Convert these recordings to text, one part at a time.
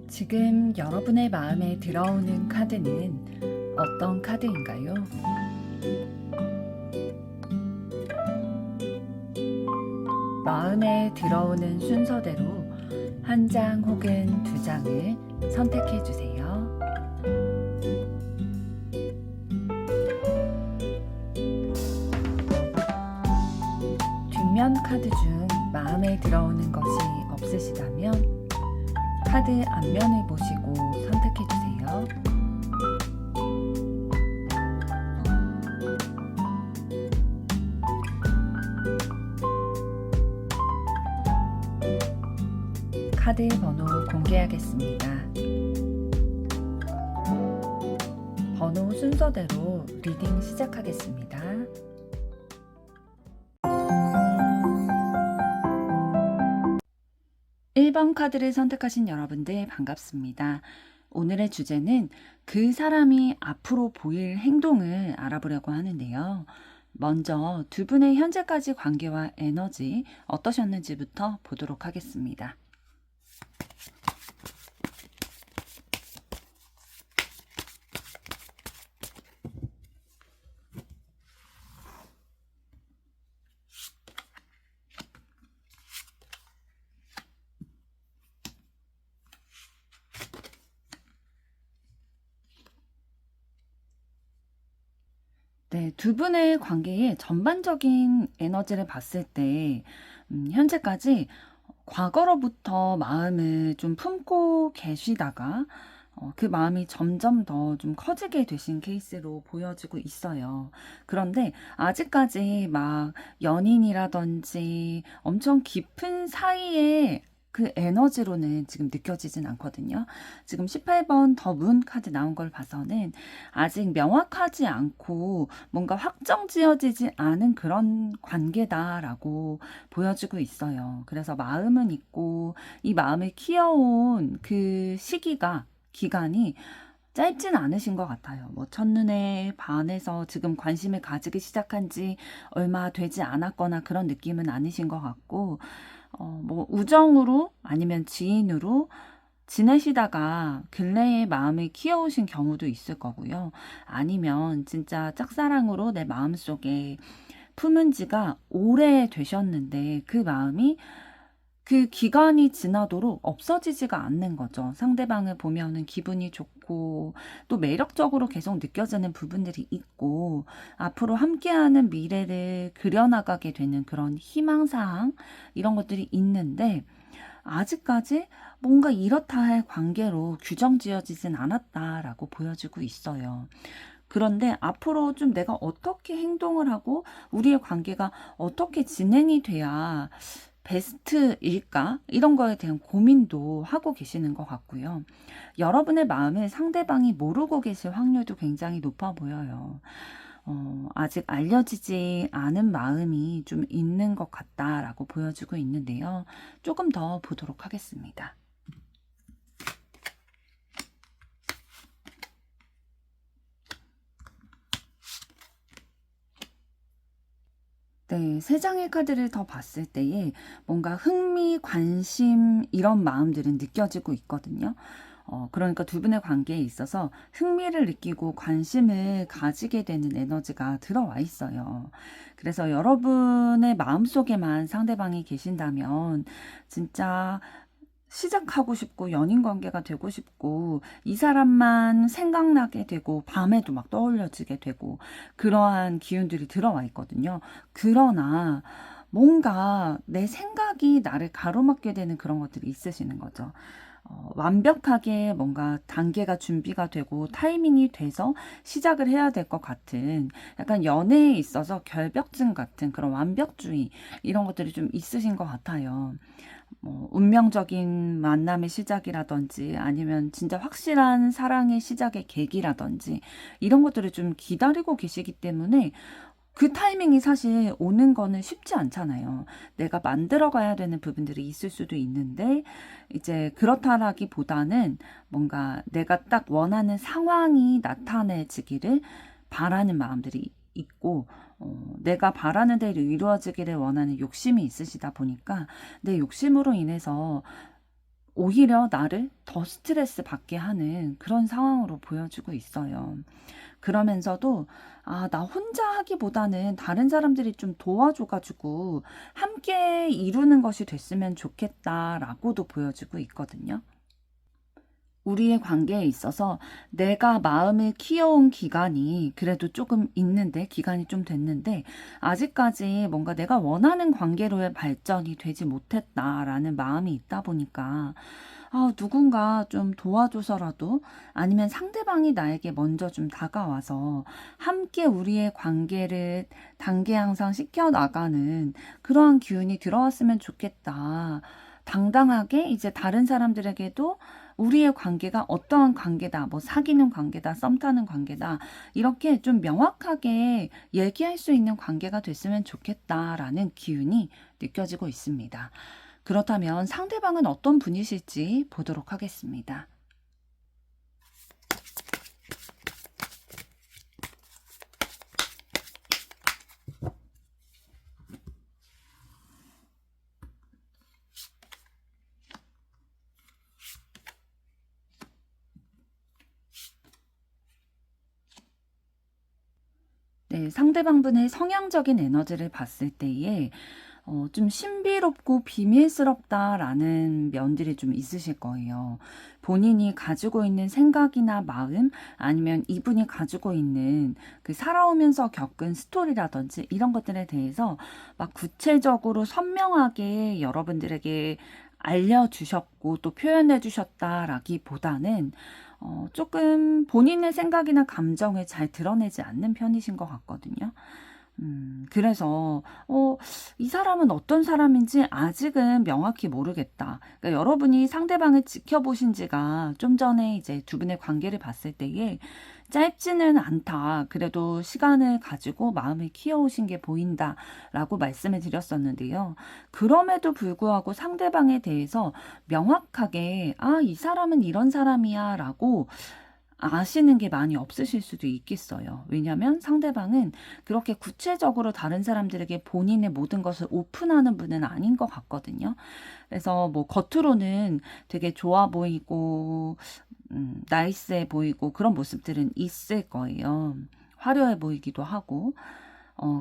지금 여러분의 마음에 들어오는 카드는 어떤 카드인가요? 마음에 들어오는 순서대로 한 장 혹은 두 장을 선택해 주세요. 뒷면 카드 중 마음에 들어오는 것이 없으시다면 카드 앞면을 보시고 선택해 주세요. 카드 번호 공개하겠습니다. 번호 순서대로 리딩 시작하겠습니다. 1번 카드를 선택하신 여러분들 반갑습니다. 오늘의 주제는 그 사람이 앞으로 보일 행동을 알아보려고 하는데요. 먼저 두 분의 현재까지 관계와 에너지 어떠셨는지부터 보도록 하겠습니다. 네, 두 분의 관계의 전반적인 에너지를 봤을 때 현재까지 과거로부터 마음을 좀 품고 계시다가 그 마음이 점점 더 좀 커지게 되신 케이스로 보여지고 있어요. 그런데 아직까지 막 연인이라든지 엄청 깊은 사이에 그 에너지로는 지금 느껴지진 않거든요. 지금 18번 더 문 카드 나온 걸 봐서는 아직 명확하지 않고 뭔가 확정 지어지지 않은 그런 관계다라고 보여지고 있어요. 그래서 마음은 있고 이 마음을 키워온 그 기간이 짧진 않으신 것 같아요. 뭐 첫눈에 반해서 지금 관심을 가지기 시작한 지 얼마 되지 않았거나 그런 느낌은 아니신 것 같고, 뭐 우정으로 아니면 지인으로 지내시다가 근래에 마음을 키워오신 경우도 있을 거고요. 아니면 진짜 짝사랑으로 내 마음속에 품은 지가 오래 되셨는데 그 마음이 그 기간이 지나도록 없어지지가 않는 거죠. 상대방을 보면은 기분이 좋고 또 매력적으로 계속 느껴지는 부분들이 있고 앞으로 함께하는 미래를 그려나가게 되는 그런 희망사항 이런 것들이 있는데 아직까지 뭔가 이렇다 할 관계로 규정 지어지진 않았다라고 보여지고 있어요. 그런데 앞으로 좀 내가 어떻게 행동을 하고 우리의 관계가 어떻게 진행이 돼야 베스트일까? 이런 거에 대한 고민도 하고 계시는 것 같고요. 여러분의 마음을 상대방이 모르고 계실 확률도 굉장히 높아 보여요. 아직 알려지지 않은 마음이 좀 있는 것 같다라고 보여지고 있는데요. 조금 더 보도록 하겠습니다. 네, 세 장의 카드를 더 봤을 때에 뭔가 흥미, 관심 이런 마음들은 느껴지고 있거든요. 그러니까 두 분의 관계에 있어서 흥미를 느끼고 관심을 가지게 되는 에너지가 들어와 있어요. 그래서 여러분의 마음속에만 상대방이 계신다면 진짜 시작하고 싶고 연인 관계가 되고 싶고 이 사람만 생각나게 되고 밤에도 막 떠올려지게 되고 그러한 기운들이 들어와 있거든요. 그러나 뭔가 내 생각이 나를 가로막게 되는 그런 것들이 있으시는 거죠. 완벽하게 뭔가 단계가 준비가 되고 타이밍이 돼서 시작을 해야 될 것 같은 약간 연애에 있어서 결벽증 같은 그런 완벽주의 이런 것들이 좀 있으신 것 같아요. 뭐 운명적인 만남의 시작이라든지 아니면 진짜 확실한 사랑의 시작의 계기라든지 이런 것들을 좀 기다리고 계시기 때문에 그 타이밍이 사실 오는 거는 쉽지 않잖아요. 내가 만들어 가야 되는 부분들이 있을 수도 있는데, 이제 그렇다라기보다는 뭔가 내가 딱 원하는 상황이 나타내지기를 바라는 마음들이 있고, 내가 바라는 대로 이루어지기를 원하는 욕심이 있으시다 보니까 내 욕심으로 인해서 오히려 나를 더 스트레스 받게 하는 그런 상황으로 보여지고 있어요. 그러면서도 나 혼자 하기보다는 다른 사람들이 좀 도와줘가지고 함께 이루는 것이 됐으면 좋겠다라고도 보여지고 있거든요. 우리의 관계에 있어서 내가 마음을 키워온 기간이 그래도 조금 있는데, 기간이 좀 됐는데, 아직까지 뭔가 내가 원하는 관계로의 발전이 되지 못했다라는 마음이 있다 보니까, 누군가 좀 도와줘서라도 아니면 상대방이 나에게 먼저 좀 다가와서 함께 우리의 관계를 단계 향상 시켜 나가는 그러한 기운이 들어왔으면 좋겠다. 당당하게 이제 다른 사람들에게도 우리의 관계가 어떠한 관계다, 뭐 사귀는 관계다, 썸 타는 관계다, 이렇게 좀 명확하게 얘기할 수 있는 관계가 됐으면 좋겠다라는 기운이 느껴지고 있습니다. 그렇다면 상대방은 어떤 분이실지 보도록 하겠습니다. 네, 상대방 분의 성향적인 에너지를 봤을 때에 좀 신비롭고 비밀스럽다라는 면들이 좀 있으실 거예요. 본인이 가지고 있는 생각이나 마음, 아니면 이분이 가지고 있는 그 살아오면서 겪은 스토리라든지 이런 것들에 대해서 막 구체적으로 선명하게 여러분들에게 알려주셨고 또 표현해 주셨다라기보다는 조금 본인의 생각이나 감정을 잘 드러내지 않는 편이신 것 같거든요. 그래서, 이 사람은 어떤 사람인지 아직은 명확히 모르겠다. 그러니까 여러분이 상대방을 지켜보신 지가 좀 전에 이제 두 분의 관계를 봤을 때에 짧지는 않다. 그래도 시간을 가지고 마음을 키워오신 게 보인다. 라고 말씀을 드렸었는데요. 그럼에도 불구하고 상대방에 대해서 명확하게, 이 사람은 이런 사람이야. 라고 아시는 게 많이 없으실 수도 있겠어요. 왜냐하면 상대방은 그렇게 구체적으로 다른 사람들에게 본인의 모든 것을 오픈하는 분은 아닌 것 같거든요. 그래서 뭐 겉으로는 되게 좋아 보이고 나이스해 보이고 그런 모습들은 있을 거예요. 화려해 보이기도 하고.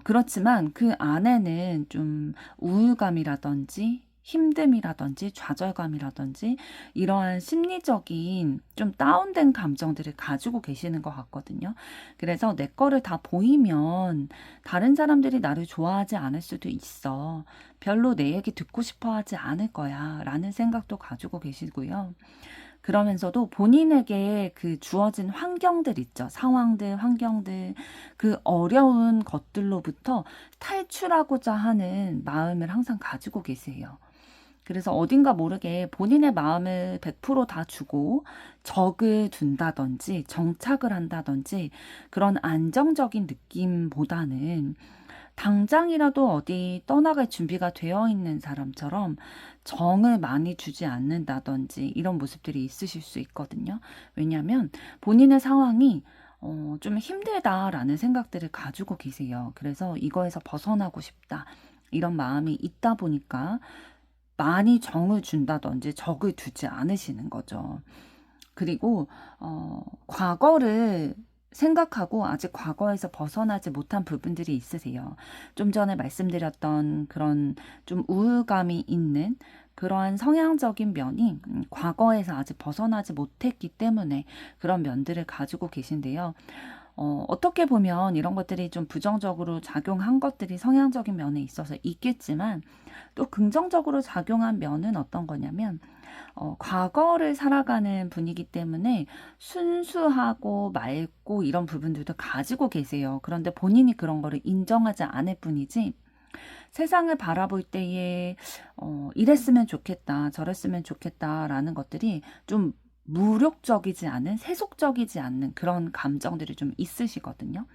그렇지만 그 안에는 좀 우울감이라든지 힘듦이라든지 좌절감이라든지 이러한 심리적인 좀 다운된 감정들을 가지고 계시는 것 같거든요. 그래서 내 거를 다 보이면 다른 사람들이 나를 좋아하지 않을 수도 있어. 별로 내 얘기 듣고 싶어 하지 않을 거야. 라는 생각도 가지고 계시고요. 그러면서도 본인에게 그 주어진 환경들 있죠. 상황들, 환경들, 그 어려운 것들로부터 탈출하고자 하는 마음을 항상 가지고 계세요. 그래서 어딘가 모르게 본인의 마음을 100%다 주고 적을 둔다든지 정착을 한다든지 그런 안정적인 느낌보다는 당장이라도 어디 떠나갈 준비가 되어 있는 사람처럼 정을 많이 주지 않는다든지 이런 모습들이 있으실 수 있거든요. 왜냐하면 본인의 상황이 좀 힘들다라는 생각들을 가지고 계세요. 그래서 이거에서 벗어나고 싶다. 이런 마음이 있다 보니까 많이 정을 준다든지 적을 두지 않으시는 거죠. 그리고 과거를 생각하고 아직 과거에서 벗어나지 못한 부분들이 있으세요. 좀 전에 말씀드렸던 그런 좀 우울감이 있는 그러한 성향적인 면이 과거에서 아직 벗어나지 못했기 때문에 그런 면들을 가지고 계신데요. 어떻게 보면 이런 것들이 좀 부정적으로 작용한 것들이 성향적인 면에 있어서 있겠지만 또 긍정적으로 작용한 면은 어떤 거냐면 과거를 살아가는 분이기 때문에 순수하고 맑고 이런 부분들도 가지고 계세요. 그런데 본인이 그런 거를 인정하지 않을 뿐이지 세상을 바라볼 때에 이랬으면 좋겠다, 저랬으면 좋겠다라는 것들이 좀 무력적이지 않은, 세속적이지 않는 그런 감정들이 좀 있으시거든요.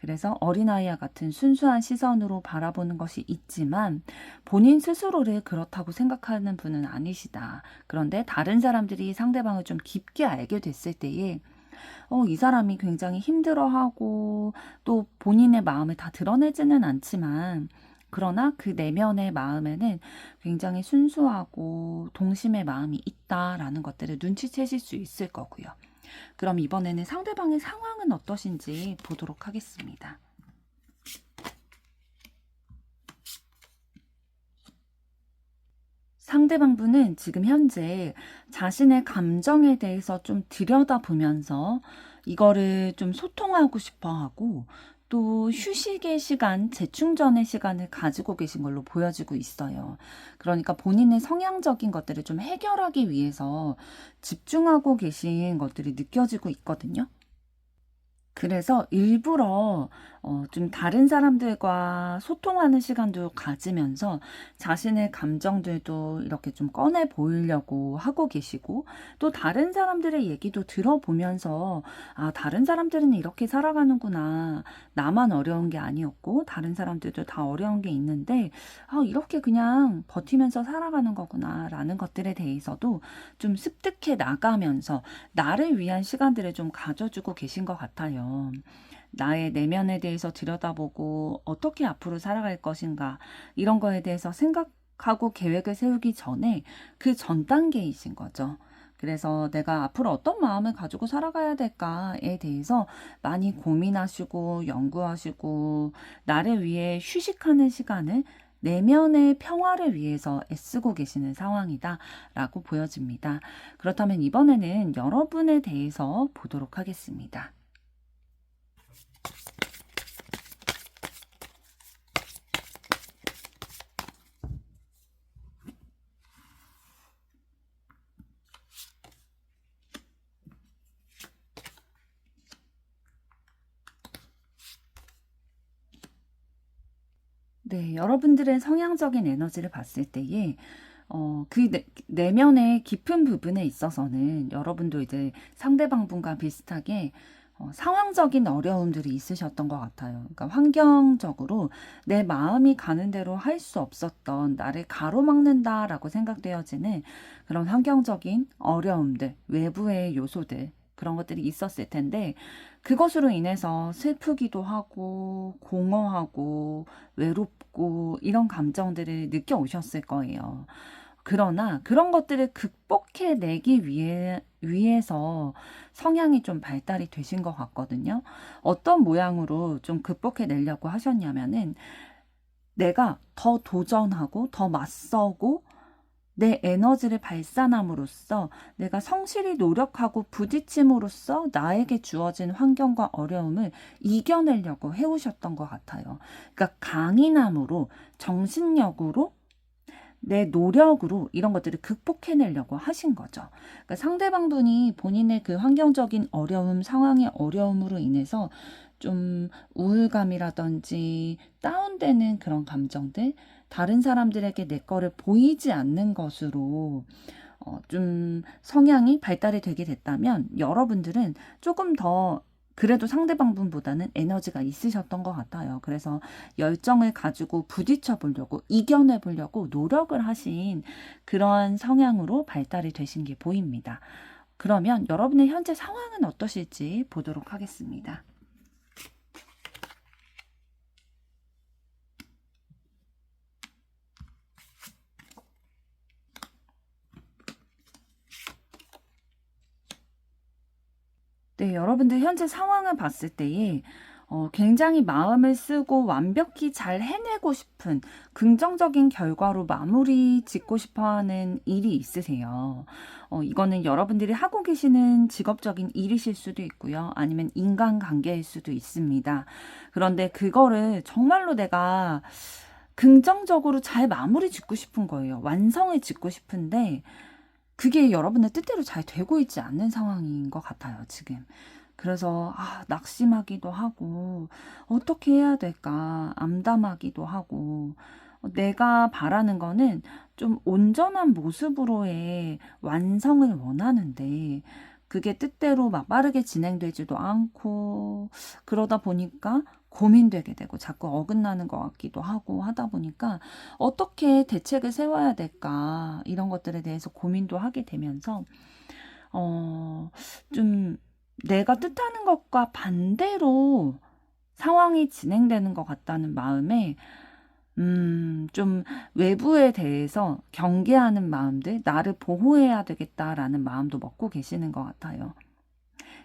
그래서 어린아이와 같은 순수한 시선으로 바라보는 것이 있지만 본인 스스로를 그렇다고 생각하는 분은 아니시다. 그런데 다른 사람들이 상대방을 좀 깊게 알게 됐을 때에 이 사람이 굉장히 힘들어하고 또 본인의 마음을 다 드러내지는 않지만 그러나 그 내면의 마음에는 굉장히 순수하고 동심의 마음이 있다라는 것들을 눈치채실 수 있을 거고요. 그럼 이번에는 상대방의 상황은 어떠신지 보도록 하겠습니다. 상대방 분은 지금 현재 자신의 감정에 대해서 좀 들여다보면서 이거를 좀 소통하고 싶어 하고 또 휴식의 시간, 재충전의 시간을 가지고 계신 걸로 보여지고 있어요. 그러니까 본인의 성향적인 것들을 좀 해결하기 위해서 집중하고 계신 것들이 느껴지고 있거든요. 그래서 일부러 좀 다른 사람들과 소통하는 시간도 가지면서 자신의 감정들도 이렇게 좀 꺼내 보이려고 하고 계시고 또 다른 사람들의 얘기도 들어보면서 아, 다른 사람들은 이렇게 살아가는구나. 나만 어려운 게 아니었고 다른 사람들도 다 어려운 게 있는데 아, 이렇게 그냥 버티면서 살아가는 거구나. 라는 것들에 대해서도 좀 습득해 나가면서 나를 위한 시간들을 좀 가져주고 계신 것 같아요. 나의 내면에 대해서 들여다보고 어떻게 앞으로 살아갈 것인가 이런 거에 대해서 생각하고 계획을 세우기 전에 그 전 단계이신 거죠. 그래서 내가 앞으로 어떤 마음을 가지고 살아가야 될까에 대해서 많이 고민하시고 연구하시고 나를 위해 휴식하는 시간을 내면의 평화를 위해서 애쓰고 계시는 상황이다라고 보여집니다. 그렇다면 이번에는 여러분에 대해서 보도록 하겠습니다. 네, 여러분들의 성향적인 에너지를 봤을 때에 그 내면의 깊은 부분에 있어서는 여러분도 이제 상대방 분과 비슷하게 상황적인 어려움들이 있으셨던 것 같아요. 그러니까 환경적으로 내 마음이 가는 대로 할 수 없었던 나를 가로막는다라고 생각되어지는 그런 환경적인 어려움들, 외부의 요소들, 그런 것들이 있었을 텐데 그것으로 인해서 슬프기도 하고 공허하고 외롭고 이런 감정들을 느껴오셨을 거예요. 그러나 그런 것들을 극복해내기 위해서 성향이 좀 발달이 되신 것 같거든요. 어떤 모양으로 좀 극복해내려고 하셨냐면은 내가 더 도전하고 더 맞서고 내 에너지를 발산함으로써 내가 성실히 노력하고 부딪힘으로써 나에게 주어진 환경과 어려움을 이겨내려고 해오셨던 것 같아요. 그러니까 강인함으로 정신력으로 내 노력으로 이런 것들을 극복해내려고 하신 거죠. 그러니까 상대방 분이 본인의 그 환경적인 어려움, 상황의 어려움으로 인해서 좀 우울감이라든지 다운되는 그런 감정들, 다른 사람들에게 내 거를 보이지 않는 것으로 좀 성향이 발달이 되게 됐다면 여러분들은 조금 더 그래도 상대방 분보다는 에너지가 있으셨던 것 같아요. 그래서 열정을 가지고 부딪혀 보려고 이겨내 보려고 노력을 하신 그런 성향으로 발달이 되신 게 보입니다. 그러면 여러분의 현재 상황은 어떠실지 보도록 하겠습니다. 네, 여러분들 현재 상황을 봤을 때에 굉장히 마음을 쓰고 완벽히 잘 해내고 싶은 긍정적인 결과로 마무리 짓고 싶어 하는 일이 있으세요. 이거는 여러분들이 하고 계시는 직업적인 일이실 수도 있고요. 아니면 인간관계일 수도 있습니다. 그런데 그거를 정말로 내가 긍정적으로 잘 마무리 짓고 싶은 거예요. 완성을 짓고 싶은데 그게 여러분의 뜻대로 잘 되고 있지 않는 상황인 것 같아요, 지금. 그래서 낙심하기도 하고 어떻게 해야 될까 암담하기도 하고 내가 바라는 거는 좀 온전한 모습으로의 완성을 원하는데 그게 뜻대로 막 빠르게 진행되지도 않고 그러다 보니까 고민되게 되고 자꾸 어긋나는 것 같기도 하고 하다 보니까 어떻게 대책을 세워야 될까 이런 것들에 대해서 고민도 하게 되면서 좀 내가 뜻하는 것과 반대로 상황이 진행되는 것 같다는 마음에 좀 외부에 대해서 경계하는 마음들, 나를 보호해야 되겠다라는 마음도 먹고 계시는 것 같아요.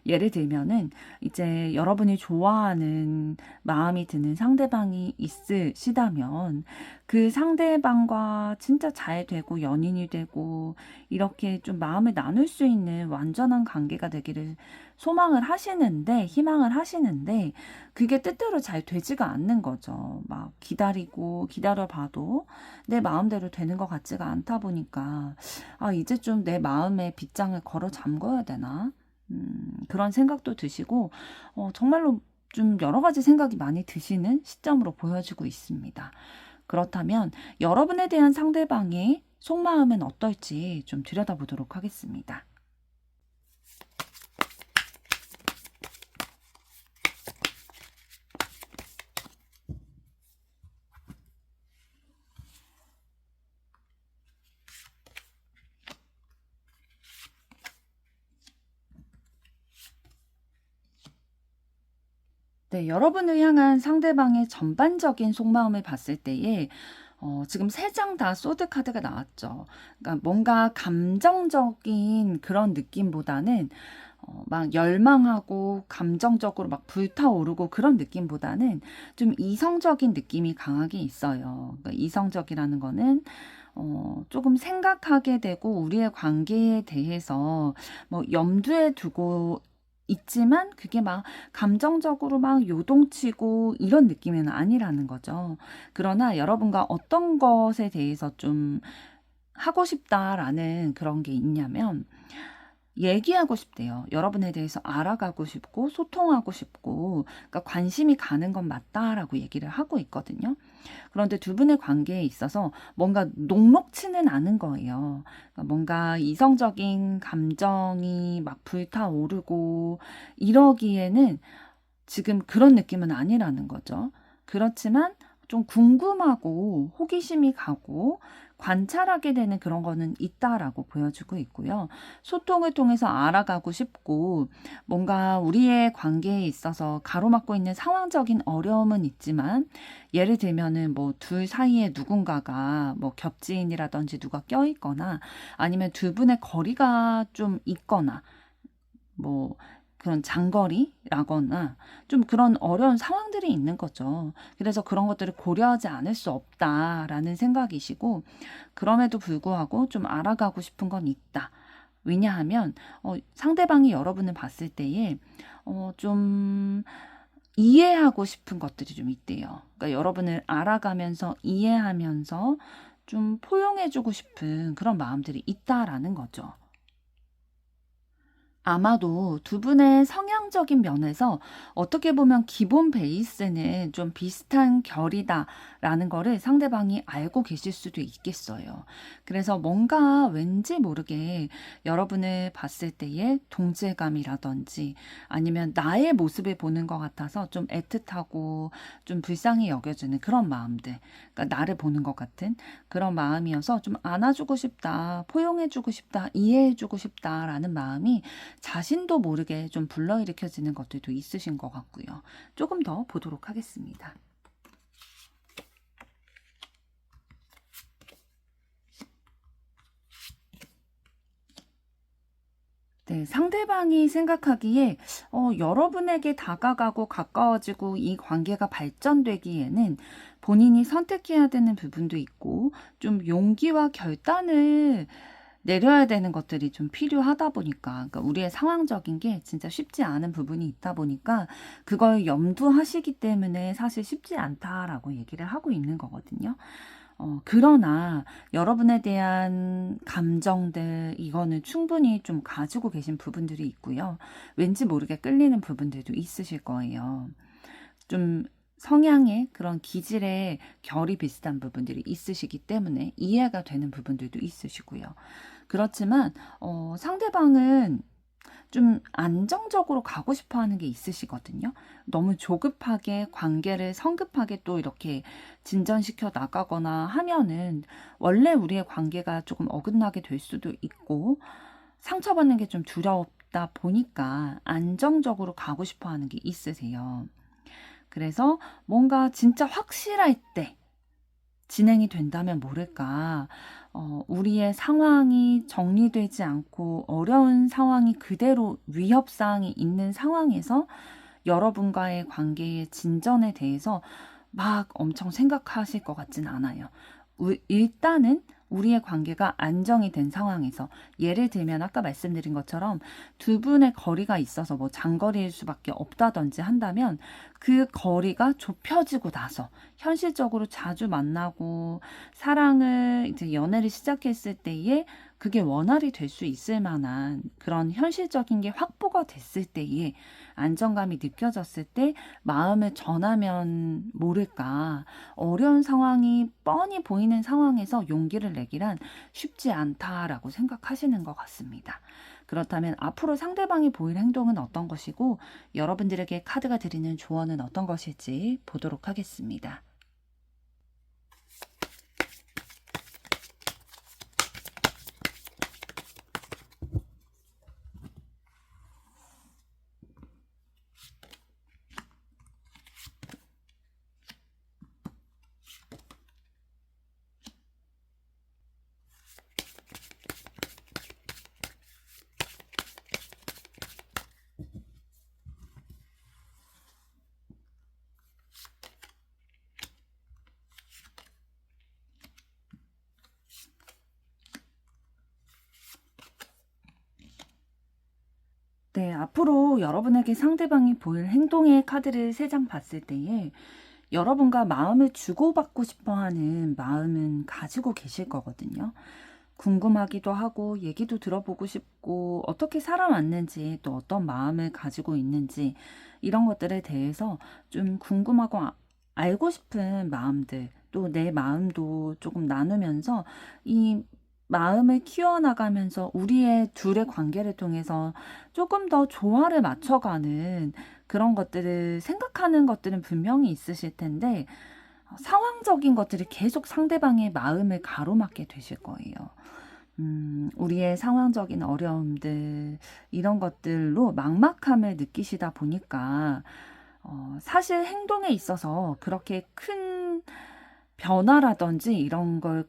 예를 들면은 이제 여러분이 좋아하는 마음이 드는 상대방이 있으시다면 그 상대방과 진짜 잘 되고 연인이 되고 이렇게 좀 마음을 나눌 수 있는 완전한 관계가 되기를 소망을 하시는데 희망을 하시는데 그게 뜻대로 잘 되지가 않는 거죠. 막 기다리고 기다려봐도 내 마음대로 되는 것 같지가 않다 보니까 이제 좀 내 마음의 빗장을 걸어 잠궈야 되나? 그런 생각도 드시고 정말로 좀 여러 가지 생각이 많이 드시는 시점으로 보여지고 있습니다. 그렇다면 여러분에 대한 상대방의 속마음은 어떨지 좀 들여다보도록 하겠습니다. 네, 여러분을 향한 상대방의 전반적인 속마음을 봤을 때에 지금 3장 다 소드 카드가 나왔죠. 그러니까 뭔가 감정적인 그런 느낌보다는 막 열망하고 감정적으로 막 불타오르고 그런 느낌보다는 좀 이성적인 느낌이 강하게 있어요. 그러니까 이성적이라는 거는 조금 생각하게 되고 우리의 관계에 대해서 뭐 염두에 두고 있지만 그게 막 감정적으로 막 요동치고 이런 느낌은 아니라는 거죠. 그러나 여러분과 어떤 것에 대해서 좀 하고 싶다라는 그런 게 있냐면 얘기하고 싶대요. 여러분에 대해서 알아가고 싶고 소통하고 싶고 그러니까 관심이 가는 건 맞다라고 얘기를 하고 있거든요. 그런데 두 분의 관계에 있어서 뭔가 녹록치는 않은 거예요. 그러니까 뭔가 이성적인 감정이 막 불타오르고 이러기에는 지금 그런 느낌은 아니라는 거죠. 그렇지만 좀 궁금하고 호기심이 가고 관찰하게 되는 그런 거는 있다라고 보여주고 있고요. 소통을 통해서 알아가고 싶고 뭔가 우리의 관계에 있어서 가로막고 있는 상황적인 어려움은 있지만 예를 들면은 뭐 둘 사이에 누군가가 뭐 겹지인이라든지 누가 껴있거나 아니면 두 분의 거리가 좀 있거나 뭐 그런 장거리라거나 좀 그런 어려운 상황들이 있는 거죠. 그래서 그런 것들을 고려하지 않을 수 없다라는 생각이시고 그럼에도 불구하고 좀 알아가고 싶은 건 있다. 왜냐하면 상대방이 여러분을 봤을 때에 좀 이해하고 싶은 것들이 좀 있대요. 그러니까 여러분을 알아가면서 이해하면서 좀 포용해주고 싶은 그런 마음들이 있다라는 거죠. 아마도 두 분의 성향적인 면에서 어떻게 보면 기본 베이스는 좀 비슷한 결이다라는 거를 상대방이 알고 계실 수도 있겠어요. 그래서 뭔가 왠지 모르게 여러분을 봤을 때의 동질감이라든지 아니면 나의 모습을 보는 것 같아서 좀 애틋하고 좀 불쌍히 여겨지는 그런 마음들. 그러니까 나를 보는 것 같은 그런 마음이어서 좀 안아주고 싶다, 포용해주고 싶다, 이해해주고 싶다라는 마음이 자신도 모르게 좀 불러일으켜지는 것들도 있으신 것 같고요. 조금 더 보도록 하겠습니다. 네, 네, 상대방이 생각하기에 여러분에게 다가가고 가까워지고 이 관계가 발전되기에는 본인이 선택해야 되는 부분도 있고 좀 용기와 결단을 내려야 되는 것들이 좀 필요하다 보니까, 그러니까 우리의 상황적인 게 진짜 쉽지 않은 부분이 있다 보니까 그걸 염두하시기 때문에 사실 쉽지 않다라고 얘기를 하고 있는 거거든요. 그러나 여러분에 대한 감정들, 이거는 충분히 좀 가지고 계신 부분들이 있고요. 왠지 모르게 끌리는 부분들도 있으실 거예요. 좀 성향의 그런 기질의 결이 비슷한 부분들이 있으시기 때문에 이해가 되는 부분들도 있으시고요. 그렇지만 상대방은 좀 안정적으로 가고 싶어 하는 게 있으시거든요. 너무 조급하게 관계를 성급하게 또 이렇게 진전시켜 나가거나 하면은 원래 우리의 관계가 조금 어긋나게 될 수도 있고 상처받는 게 좀 두렵다 보니까 안정적으로 가고 싶어 하는 게 있으세요. 그래서 뭔가 진짜 확실할 때 진행이 된다면 모를까, 우리의 상황이 정리되지 않고 어려운 상황이 그대로 위협사항이 있는 상황에서 여러분과의 관계의 진전에 대해서 막 엄청 생각하실 것 같진 않아요. 일단은 우리의 관계가 안정이 된 상황에서, 예를 들면 아까 말씀드린 것처럼 두 분의 거리가 있어서 뭐 장거리일 수밖에 없다든지 한다면 그 거리가 좁혀지고 나서 현실적으로 자주 만나고 사랑을 이제 연애를 시작했을 때에 그게 원활히 될 수 있을 만한 그런 현실적인 게 확보가 됐을 때에 안정감이 느껴졌을 때 마음을 전하면 모를까, 어려운 상황이 뻔히 보이는 상황에서 용기를 내기란 쉽지 않다라고 생각하시는 것 같습니다. 그렇다면 앞으로 상대방이 보일 행동은 어떤 것이고 여러분들에게 카드가 드리는 조언은 어떤 것일지 보도록 하겠습니다. 네, 앞으로 여러분에게 상대방이 보일 행동의 카드를 3장 봤을 때에 여러분과 마음을 주고받고 싶어 하는 마음은 가지고 계실 거거든요. 궁금하기도 하고 얘기도 들어보고 싶고 어떻게 살아왔는지 또 어떤 마음을 가지고 있는지 이런 것들에 대해서 좀 궁금하고 알고 싶은 마음들, 또 내 마음도 조금 나누면서 이 마음을 키워나가면서 우리의 둘의 관계를 통해서 조금 더 조화를 맞춰가는 그런 것들을 생각하는 것들은 분명히 있으실 텐데 상황적인 것들이 계속 상대방의 마음을 가로막게 되실 거예요. 우리의 상황적인 어려움들, 이런 것들로 막막함을 느끼시다 보니까, 사실 행동에 있어서 그렇게 큰 변화라든지 이런 걸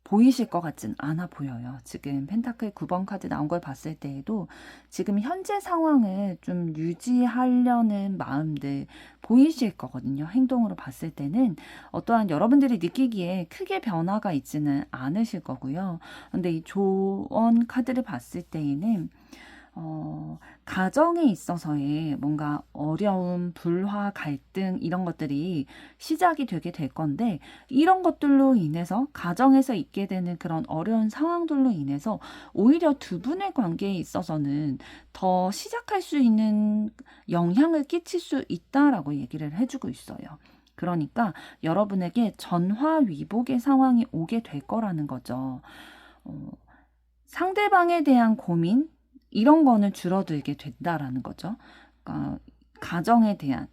보이실 것 같진 않아 보여요. 지금 펜타클 9번 카드 나온 걸 봤을 때에도 지금 현재 상황을 좀 유지하려는 마음들 보이실 거거든요. 행동으로 봤을 때는 어떠한 여러분들이 느끼기에 크게 변화가 있지는 않으실 거고요. 근데 이 조언 카드를 봤을 때에는 가정에 있어서의 뭔가 어려움, 불화, 갈등 이런 것들이 시작이 되게 될 건데 이런 것들로 인해서 가정에서 있게 되는 그런 어려운 상황들로 인해서 오히려 두 분의 관계에 있어서는 더 시작할 수 있는 영향을 끼칠 수 있다라고 얘기를 해주고 있어요. 그러니까 여러분에게 전화위복의 상황이 오게 될 거라는 거죠. 상대방에 대한 고민, 이런 거는 줄어들게 된다라는 거죠. 그러니까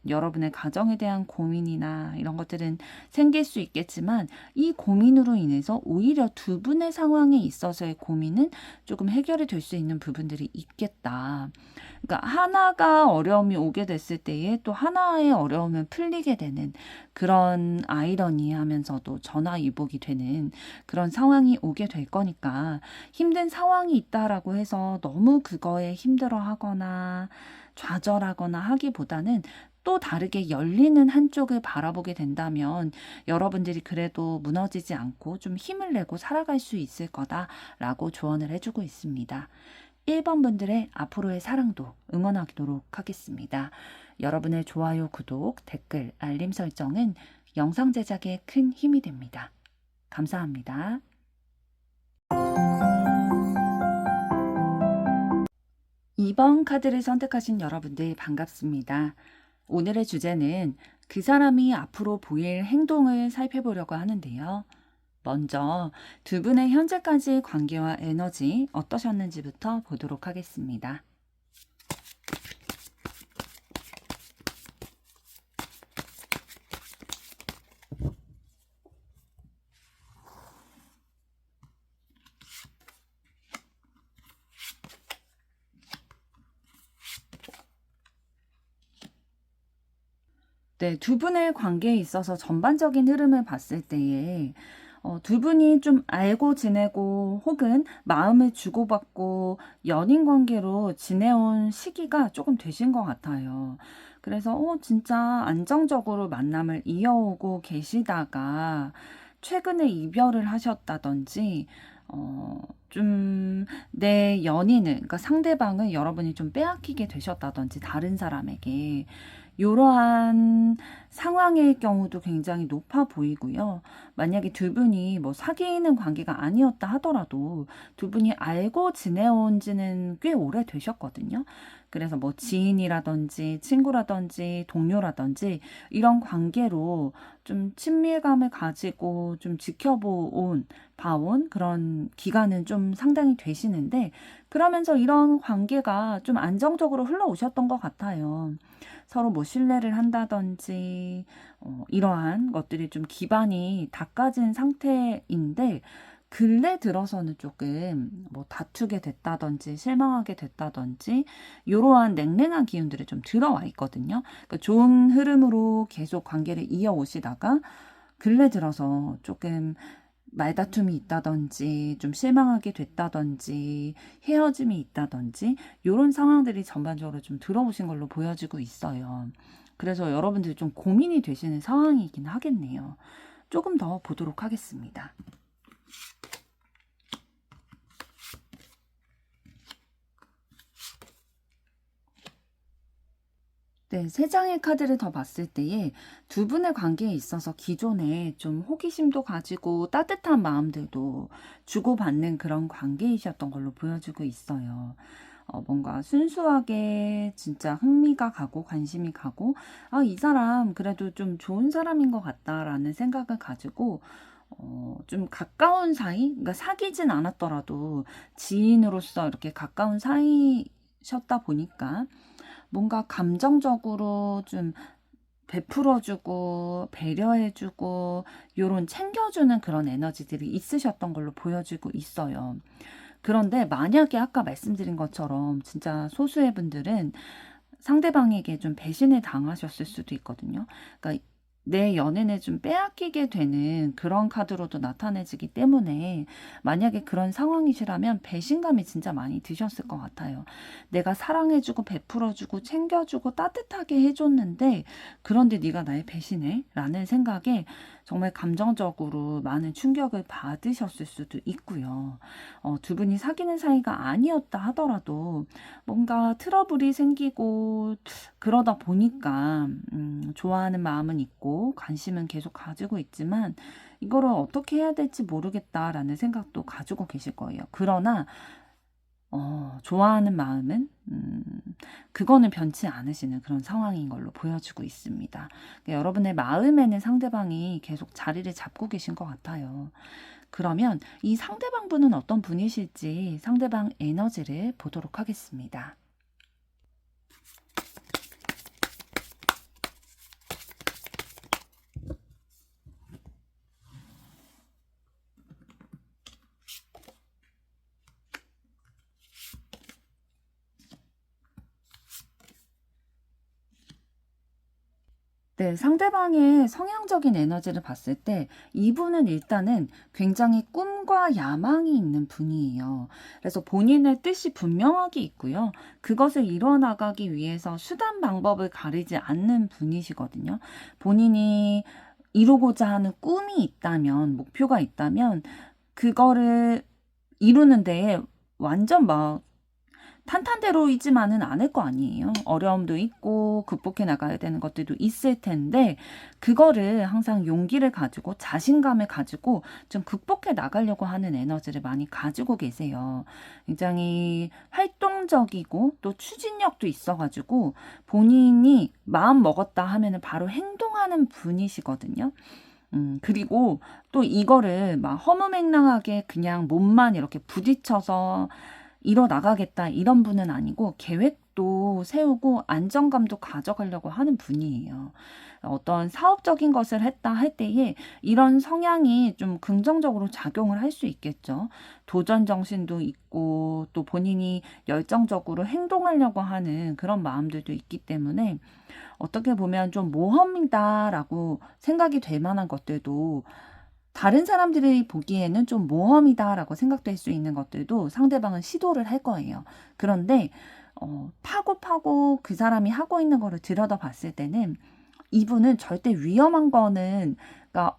여러분의 가정에 대한 고민이나 이런 것들은 생길 수 있겠지만, 이 고민으로 인해서 오히려 두 분의 상황에 있어서의 고민은 조금 해결이 될 수 있는 부분들이 있겠다. 그러니까 하나가 어려움이 오게 됐을 때에 또 하나의 어려움은 풀리게 되는 그런 아이러니하면서도 전화위복이 되는 그런 상황이 오게 될 거니까, 힘든 상황이 있다라고 해서 너무 그거에 힘들어하거나 좌절하거나 하기보다는 또 다르게 열리는 한쪽을 바라보게 된다면 여러분들이 그래도 무너지지 않고 좀 힘을 내고 살아갈 수 있을 거다라고 조언을 해주고 있습니다. 1번 분들의 앞으로의 사랑도 응원하도록 하겠습니다. 여러분의 좋아요, 구독, 댓글, 알림 설정은 영상 제작에 큰 힘이 됩니다. 감사합니다. 2번 카드를 선택하신 여러분들 반갑습니다. 오늘의 주제는 그 사람이 앞으로 보일 행동을 살펴보려고 하는데요. 먼저 두 분의 현재까지 관계와 에너지 어떠셨는지부터 보도록 하겠습니다. 네, 두 분의 관계에 있어서 전반적인 흐름을 봤을 때에 두 분이 좀 알고 지내고 혹은 마음을 주고받고 연인 관계로 지내온 시기가 조금 되신 것 같아요. 그래서 진짜 안정적으로 만남을 이어오고 계시다가 최근에 이별을 하셨다든지 좀 내 연인을, 그러니까 상대방을 여러분이 좀 빼앗기게 되셨다든지 다른 사람에게, 이러한 상황일 경우도 굉장히 높아 보이고요. 만약에 두 분이 뭐 사귀는 관계가 아니었다 하더라도 두 분이 알고 지내온 지는 꽤 오래 되셨거든요. 그래서 뭐 지인이라든지 친구라든지 동료라든지 이런 관계로 좀 친밀감을 가지고 좀 봐온 그런 기간은 좀 상당히 되시는데, 그러면서 이런 관계가 좀 안정적으로 흘러오셨던 것 같아요. 서로 뭐 신뢰를 한다든지 이러한 것들이 좀 기반이 닦아진 상태인데, 근래 들어서는 조금 뭐 다투게 됐다든지 실망하게 됐다든지 이러한 냉랭한 기운들이 좀 들어와 있거든요. 그러니까 좋은 흐름으로 계속 관계를 이어오시다가 근래 들어서 조금 말다툼이 있다든지 좀 실망하게 됐다든지 헤어짐이 있다든지 이런 상황들이 전반적으로 좀 들어오신 걸로 보여지고 있어요. 그래서 여러분들이 좀 고민이 되시는 상황이긴 하겠네요. 조금 더 보도록 하겠습니다. 네, 세 장의 카드를 더 봤을 때에 두 분의 관계에 있어서 기존에 좀 호기심도 가지고 따뜻한 마음들도 주고받는 그런 관계이셨던 걸로 보여지고 있어요. 뭔가 순수하게 진짜 흥미가 가고 관심이 가고, 이 사람 그래도 좀 좋은 사람인 것 같다라는 생각을 가지고 좀 가까운 사이, 그러니까 사귀진 않았더라도 지인으로서 이렇게 가까운 사이셨다 보니까 뭔가 감정적으로 좀 베풀어주고 배려해주고 요런 챙겨주는 그런 에너지들이 있으셨던 걸로 보여지고 있어요. 그런데 만약에 아까 말씀드린 것처럼 진짜 소수의 분들은 상대방에게 좀 배신을 당하셨을 수도 있거든요. 그러니까 내 연인을 좀 빼앗기게 되는 그런 카드로도 나타내지기 때문에, 만약에 그런 상황이시라면 배신감이 진짜 많이 드셨을 것 같아요. 내가 사랑해주고 베풀어주고 챙겨주고 따뜻하게 해줬는데 그런데 네가 날 배신해? 라는 생각에 정말 감정적으로 많은 충격을 받으셨을 수도 있고요. 두 분이 사귀는 사이가 아니었다 하더라도 뭔가 트러블이 생기고 그러다 보니까 좋아하는 마음은 있고 관심은 계속 가지고 있지만 이거를 어떻게 해야 될지 모르겠다라는 생각도 가지고 계실 거예요. 그러나 좋아하는 마음은 그거는 변치 않으시는 그런 상황인 걸로 보여지고 있습니다. 그러니까 여러분의 마음에는 상대방이 계속 자리를 잡고 계신 것 같아요. 그러면 이 상대방 분은 어떤 분이실지 상대방 에너지를 보도록 하겠습니다. 네, 상대방의 성향적인 에너지를 봤을 때 이분은 일단은 굉장히 꿈과 야망이 있는 분이에요. 그래서 본인의 뜻이 분명하게 있고요. 그것을 이뤄나가기 위해서 수단 방법을 가리지 않는 분이시거든요. 본인이 이루고자 하는 꿈이 있다면, 목표가 있다면 그거를 이루는 데에 완전 막 탄탄대로이지만은 않을 거 아니에요. 어려움도 있고 극복해 나가야 되는 것들도 있을 텐데 그거를 항상 용기를 가지고 자신감을 가지고 좀 극복해 나가려고 하는 에너지를 많이 가지고 계세요. 굉장히 활동적이고 또 추진력도 있어가지고 본인이 마음 먹었다 하면은 바로 행동하는 분이시거든요. 그리고 또 이거를 막 허무맹랑하게 그냥 몸만 이렇게 부딪혀서 이뤄나가겠다 이런 분은 아니고 계획도 세우고 안정감도 가져가려고 하는 분이에요. 어떤 사업적인 것을 했다 할 때에 이런 성향이 좀 긍정적으로 작용을 할 수 있겠죠. 도전 정신도 있고 또 본인이 열정적으로 행동하려고 하는 그런 마음들도 있기 때문에 어떻게 보면 좀 모험이다라고 생각이 될 만한 것들도 다른 사람들이 보기에는 좀 모험이다라고 생각될 수 있는 것들도 상대방은 시도를 할 거예요. 그런데 파고 그 사람이 하고 있는 거를 들여다봤을 때는 이분은 절대 위험한 거는, 그러니까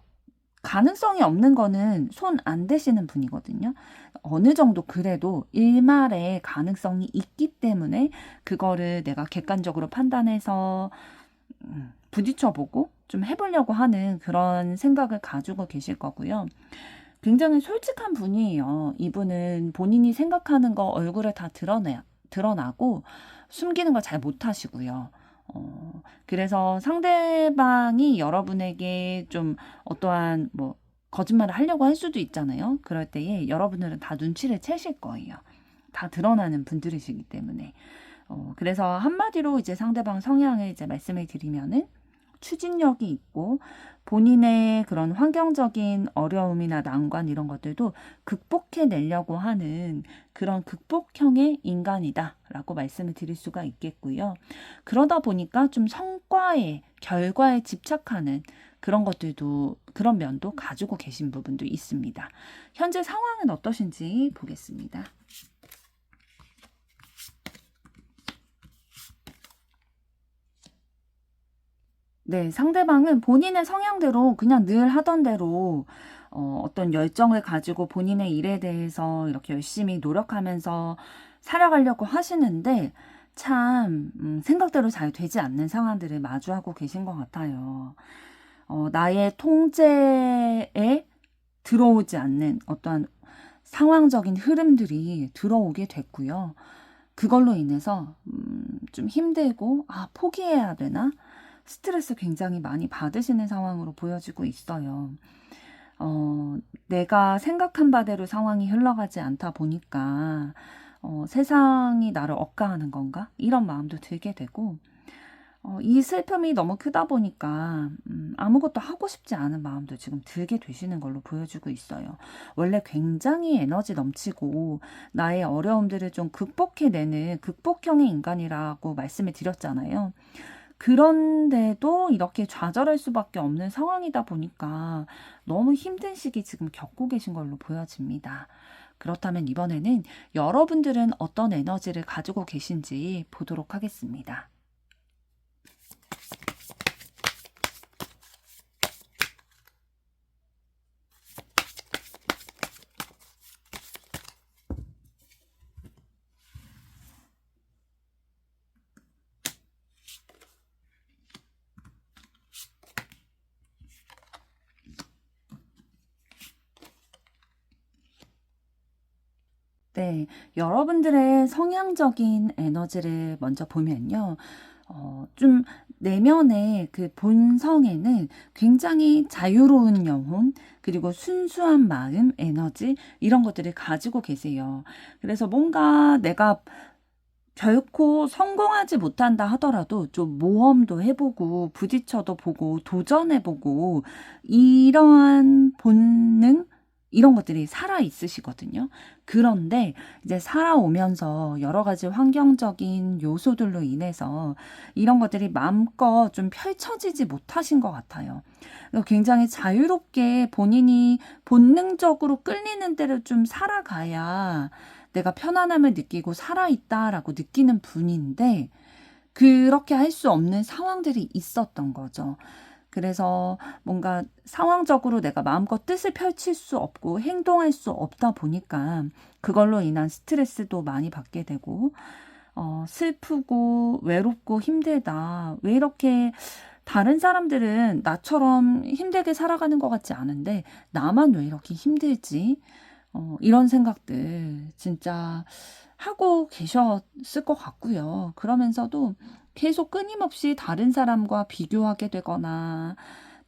가능성이 없는 거는 손 안 대시는 분이거든요. 어느 정도 그래도 일말의 가능성이 있기 때문에 그거를 내가 객관적으로 판단해서 부딪혀보고 좀 해보려고 하는 그런 생각을 가지고 계실 거고요. 굉장히 솔직한 분이에요. 이분은 본인이 생각하는 거 얼굴에 다 드러나고 숨기는 걸 잘 못하시고요. 그래서 상대방이 여러분에게 좀 어떠한 뭐 거짓말을 하려고 할 수도 있잖아요. 그럴 때에 여러분들은 다 눈치를 채실 거예요. 다 드러나는 분들이시기 때문에. 그래서 한마디로 이제 상대방 성향을 이제 말씀을 드리면은 추진력이 있고 본인의 그런 환경적인 어려움이나 난관 이런 것들도 극복해 내려고 하는 그런 극복형의 인간이다라고 말씀을 드릴 수가 있겠고요. 그러다 보니까 좀 성과에, 결과에 집착하는 그런 것들도, 그런 면도 가지고 계신 부분도 있습니다. 현재 상황은 어떠신지 보겠습니다. 네, 상대방은 본인의 성향대로 그냥 늘 하던 대로 어떤 열정을 가지고 본인의 일에 대해서 이렇게 열심히 노력하면서 살아가려고 하시는데 참 생각대로 잘 되지 않는 상황들을 마주하고 계신 것 같아요. 나의 통제에 들어오지 않는 어떠한 상황적인 흐름들이 들어오게 됐고요. 그걸로 인해서 좀 힘들고 포기해야 되나? 스트레스 굉장히 많이 받으시는 상황으로 보여지고 있어요. 내가 생각한 바대로 상황이 흘러가지 않다 보니까 세상이 나를 억까하는 건가? 이런 마음도 들게 되고 이 슬픔이 너무 크다 보니까 아무것도 하고 싶지 않은 마음도 지금 들게 되시는 걸로 보여지고 있어요. 원래 굉장히 에너지 넘치고 나의 어려움들을 좀 극복해내는 극복형의 인간이라고 말씀을 드렸잖아요. 그런데도 이렇게 좌절할 수밖에 없는 상황이다 보니까 너무 힘든 시기 지금 겪고 계신 걸로 보여집니다. 그렇다면 이번에는 여러분들은 어떤 에너지를 가지고 계신지 보도록 하겠습니다. 네, 여러분들의 성향적인 에너지를 먼저 보면요. 좀 내면의 그 본성에는 굉장히 자유로운 영혼, 그리고 순수한 마음, 에너지, 이런 것들을 가지고 계세요. 그래서 뭔가 내가 결코 성공하지 못한다 하더라도 좀 모험도 해보고, 부딪혀도 보고, 도전해보고, 이러한 본능, 이런 것들이 살아 있으시거든요. 그런데 이제 살아오면서 여러 가지 환경적인 요소들로 인해서 이런 것들이 마음껏 좀 펼쳐지지 못하신 것 같아요. 굉장히 자유롭게 본인이 본능적으로 끌리는 대로 좀 살아가야 내가 편안함을 느끼고 살아있다라고 느끼는 분인데 그렇게 할 수 없는 상황들이 있었던 거죠. 그래서 뭔가 상황적으로 내가 마음껏 뜻을 펼칠 수 없고 행동할 수 없다 보니까 그걸로 인한 스트레스도 많이 받게 되고 슬프고 외롭고 힘들다. 왜 이렇게 다른 사람들은 나처럼 힘들게 살아가는 것 같지 않은데 나만 왜 이렇게 힘들지? 이런 생각들 진짜 하고 계셨을 것 같고요. 그러면서도 계속 끊임없이 다른 사람과 비교하게 되거나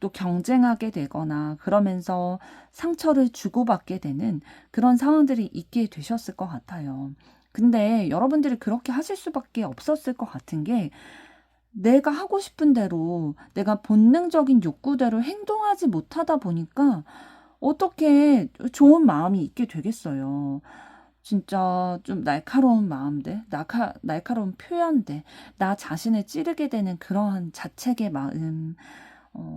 또 경쟁하게 되거나 그러면서 상처를 주고받게 되는 그런 상황들이 있게 되셨을 것 같아요. 근데 여러분들이 그렇게 하실 수밖에 없었을 것 같은 게 내가 하고 싶은 대로 내가 본능적인 욕구대로 행동하지 못하다 보니까 어떻게 좋은 마음이 있게 되겠어요. 진짜 좀 날카로운 마음들, 날카로운 표현들, 나 자신을 찌르게 되는 그러한 자책의 마음,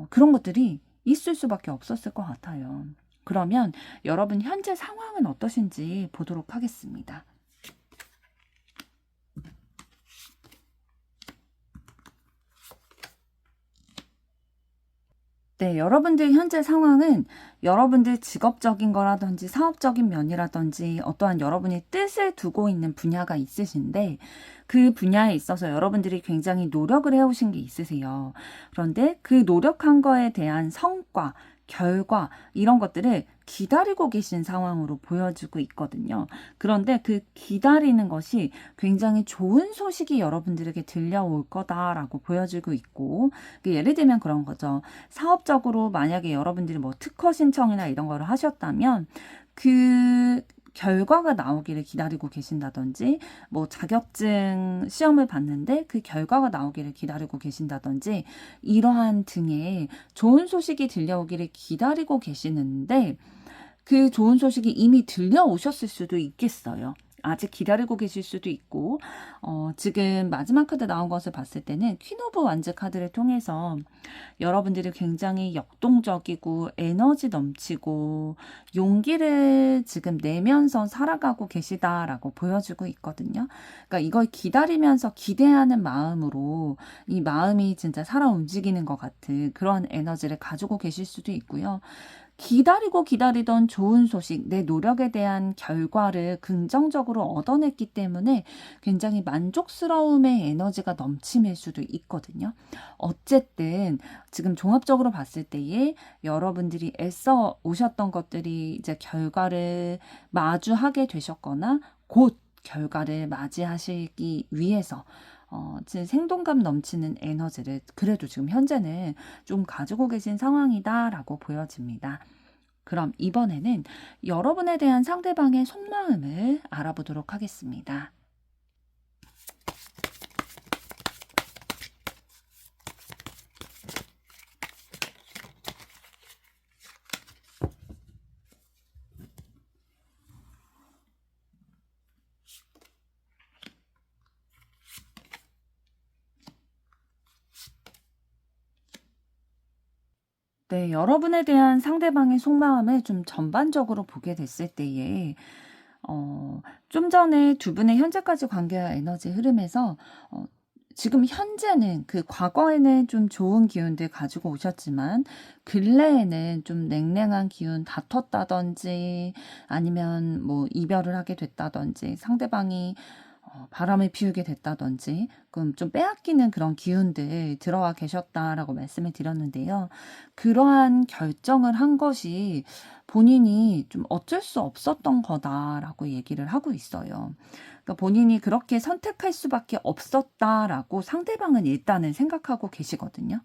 그런 것들이 있을 수밖에 없었을 것 같아요. 그러면 여러분 현재 상황은 어떠신지 보도록 하겠습니다. 네, 여러분들 현재 상황은 여러분들 직업적인 거라든지 사업적인 면이라든지 어떠한 여러분이 뜻을 두고 있는 분야가 있으신데 그 분야에 있어서 여러분들이 굉장히 노력을 해오신 게 있으세요. 그런데 그 노력한 거에 대한 성과, 결과 이런 것들을 기다리고 계신 상황으로 보여지고 있거든요. 그런데 그 기다리는 것이 굉장히 좋은 소식이 여러분들에게 들려올 거다라고 보여지고 있고 예를 들면 그런 거죠. 사업적으로 만약에 여러분들이 뭐 특허 신청이나 이런 거를 하셨다면 그 결과가 나오기를 기다리고 계신다든지 뭐 자격증 시험을 봤는데 그 결과가 나오기를 기다리고 계신다든지 이러한 등의 좋은 소식이 들려오기를 기다리고 계시는데 그 좋은 소식이 이미 들려오셨을 수도 있겠어요. 아직 기다리고 계실 수도 있고 지금 마지막 카드 나온 것을 봤을 때는 퀸 오브 완즈 카드를 통해서 여러분들이 굉장히 역동적이고 에너지 넘치고 용기를 지금 내면서 살아가고 계시다라고 보여주고 있거든요. 그러니까 이걸 기다리면서 기대하는 마음으로 이 마음이 진짜 살아 움직이는 것 같은 그런 에너지를 가지고 계실 수도 있고요. 기다리고 기다리던 좋은 소식, 내 노력에 대한 결과를 긍정적으로 얻어냈기 때문에 굉장히 만족스러움의 에너지가 넘침일 수도 있거든요. 어쨌든 지금 종합적으로 봤을 때에 여러분들이 애써 오셨던 것들이 이제 결과를 마주하게 되셨거나 곧 결과를 맞이하시기 위해서 지금 생동감 넘치는 에너지를 그래도 지금 현재는 좀 가지고 계신 상황이다라고 보여집니다. 그럼 이번에는 여러분에 대한 상대방의 속마음을 알아보도록 하겠습니다. 네, 여러분에 대한 상대방의 속마음을 좀 전반적으로 보게 됐을 때에, 좀 전에 두 분의 현재까지 관계와 에너지 흐름에서, 지금 현재는 그 과거에는 좀 좋은 기운들 가지고 오셨지만, 근래에는 좀 냉랭한 기운 다퉜다든지, 아니면 뭐 이별을 하게 됐다든지, 상대방이 바람을 피우게 됐다든지 그럼 좀 빼앗기는 그런 기운들 들어와 계셨다라고 말씀을 드렸는데요. 그러한 결정을 한 것이 본인이 좀 어쩔 수 없었던 거다라고 얘기를 하고 있어요. 그러니까 본인이 그렇게 선택할 수밖에 없었다라고 상대방은 일단은 생각하고 계시거든요.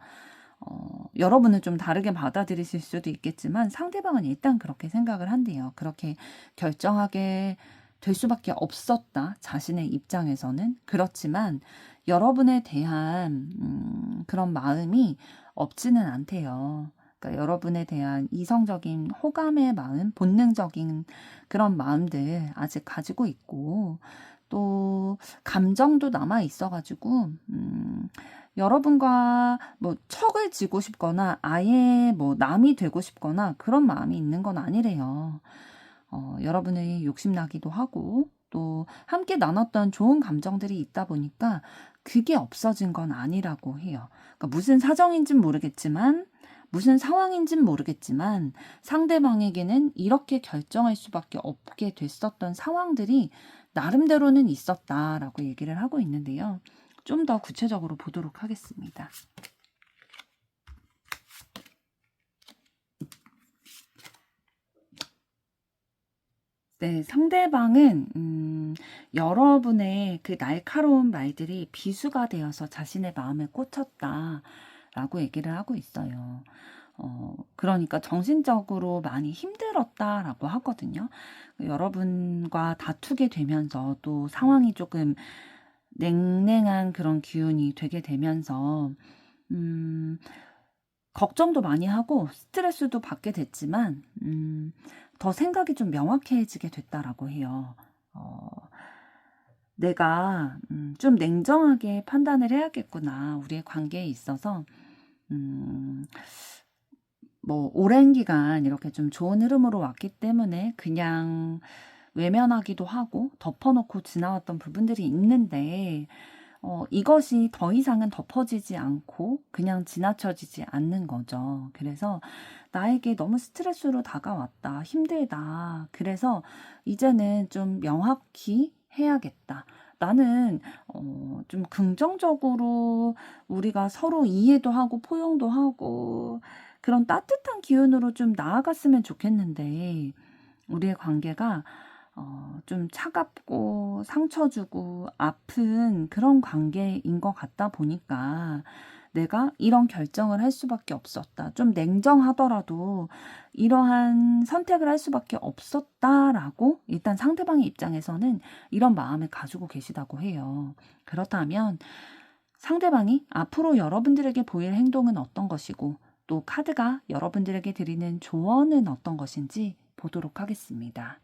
여러분은 좀 다르게 받아들이실 수도 있겠지만 상대방은 일단 그렇게 생각을 한대요. 그렇게 결정하게 될 수밖에 없었다. 자신의 입장에서는. 그렇지만 여러분에 대한 그런 마음이 없지는 않대요. 그러니까 여러분에 대한 이성적인 호감의 마음, 본능적인 그런 마음들 아직 가지고 있고, 또 감정도 남아 있어가지고 여러분과 뭐 척을 지고 싶거나 아예 뭐 남이 되고 싶거나 그런 마음이 있는 건 아니래요. 여러분의 욕심나기도 하고 또 함께 나눴던 좋은 감정들이 있다 보니까 그게 없어진 건 아니라고 해요. 그러니까 무슨 사정인진 모르겠지만 무슨 상황인진 모르겠지만 상대방에게는 이렇게 결정할 수밖에 없게 됐었던 상황들이 나름대로는 있었다라고 얘기를 하고 있는데요. 좀 더 구체적으로 보도록 하겠습니다. 네, 상대방은 여러분의 그 날카로운 말들이 비수가 되어서 자신의 마음에 꽂혔다라고 얘기를 하고 있어요. 그러니까 정신적으로 많이 힘들었다라고 하거든요. 여러분과 다투게 되면서 또 상황이 조금 냉랭한 그런 기운이 되게 되면서 걱정도 많이 하고 스트레스도 받게 됐지만 더 생각이 좀 명확해지게 됐다라고 해요. 내가 좀 냉정하게 판단을 해야겠구나. 우리의 관계에 있어서 뭐 오랜 기간 이렇게 좀 좋은 흐름으로 왔기 때문에 그냥 외면하기도 하고 덮어놓고 지나왔던 부분들이 있는데 이것이 더 이상은 덮어지지 않고 그냥 지나쳐지지 않는 거죠. 그래서 나에게 너무 스트레스로 다가왔다. 힘들다. 그래서 이제는 좀 명확히 해야겠다. 나는 좀 긍정적으로 우리가 서로 이해도 하고 포용도 하고 그런 따뜻한 기운으로 좀 나아갔으면 좋겠는데 우리의 관계가 좀 차갑고 상처 주고 아픈 그런 관계인 것 같다 보니까 내가 이런 결정을 할 수밖에 없었다. 좀 냉정하더라도 이러한 선택을 할 수밖에 없었다라고 일단 상대방의 입장에서는 이런 마음을 가지고 계시다고 해요. 그렇다면 상대방이 앞으로 여러분들에게 보일 행동은 어떤 것이고 또 카드가 여러분들에게 드리는 조언은 어떤 것인지 보도록 하겠습니다.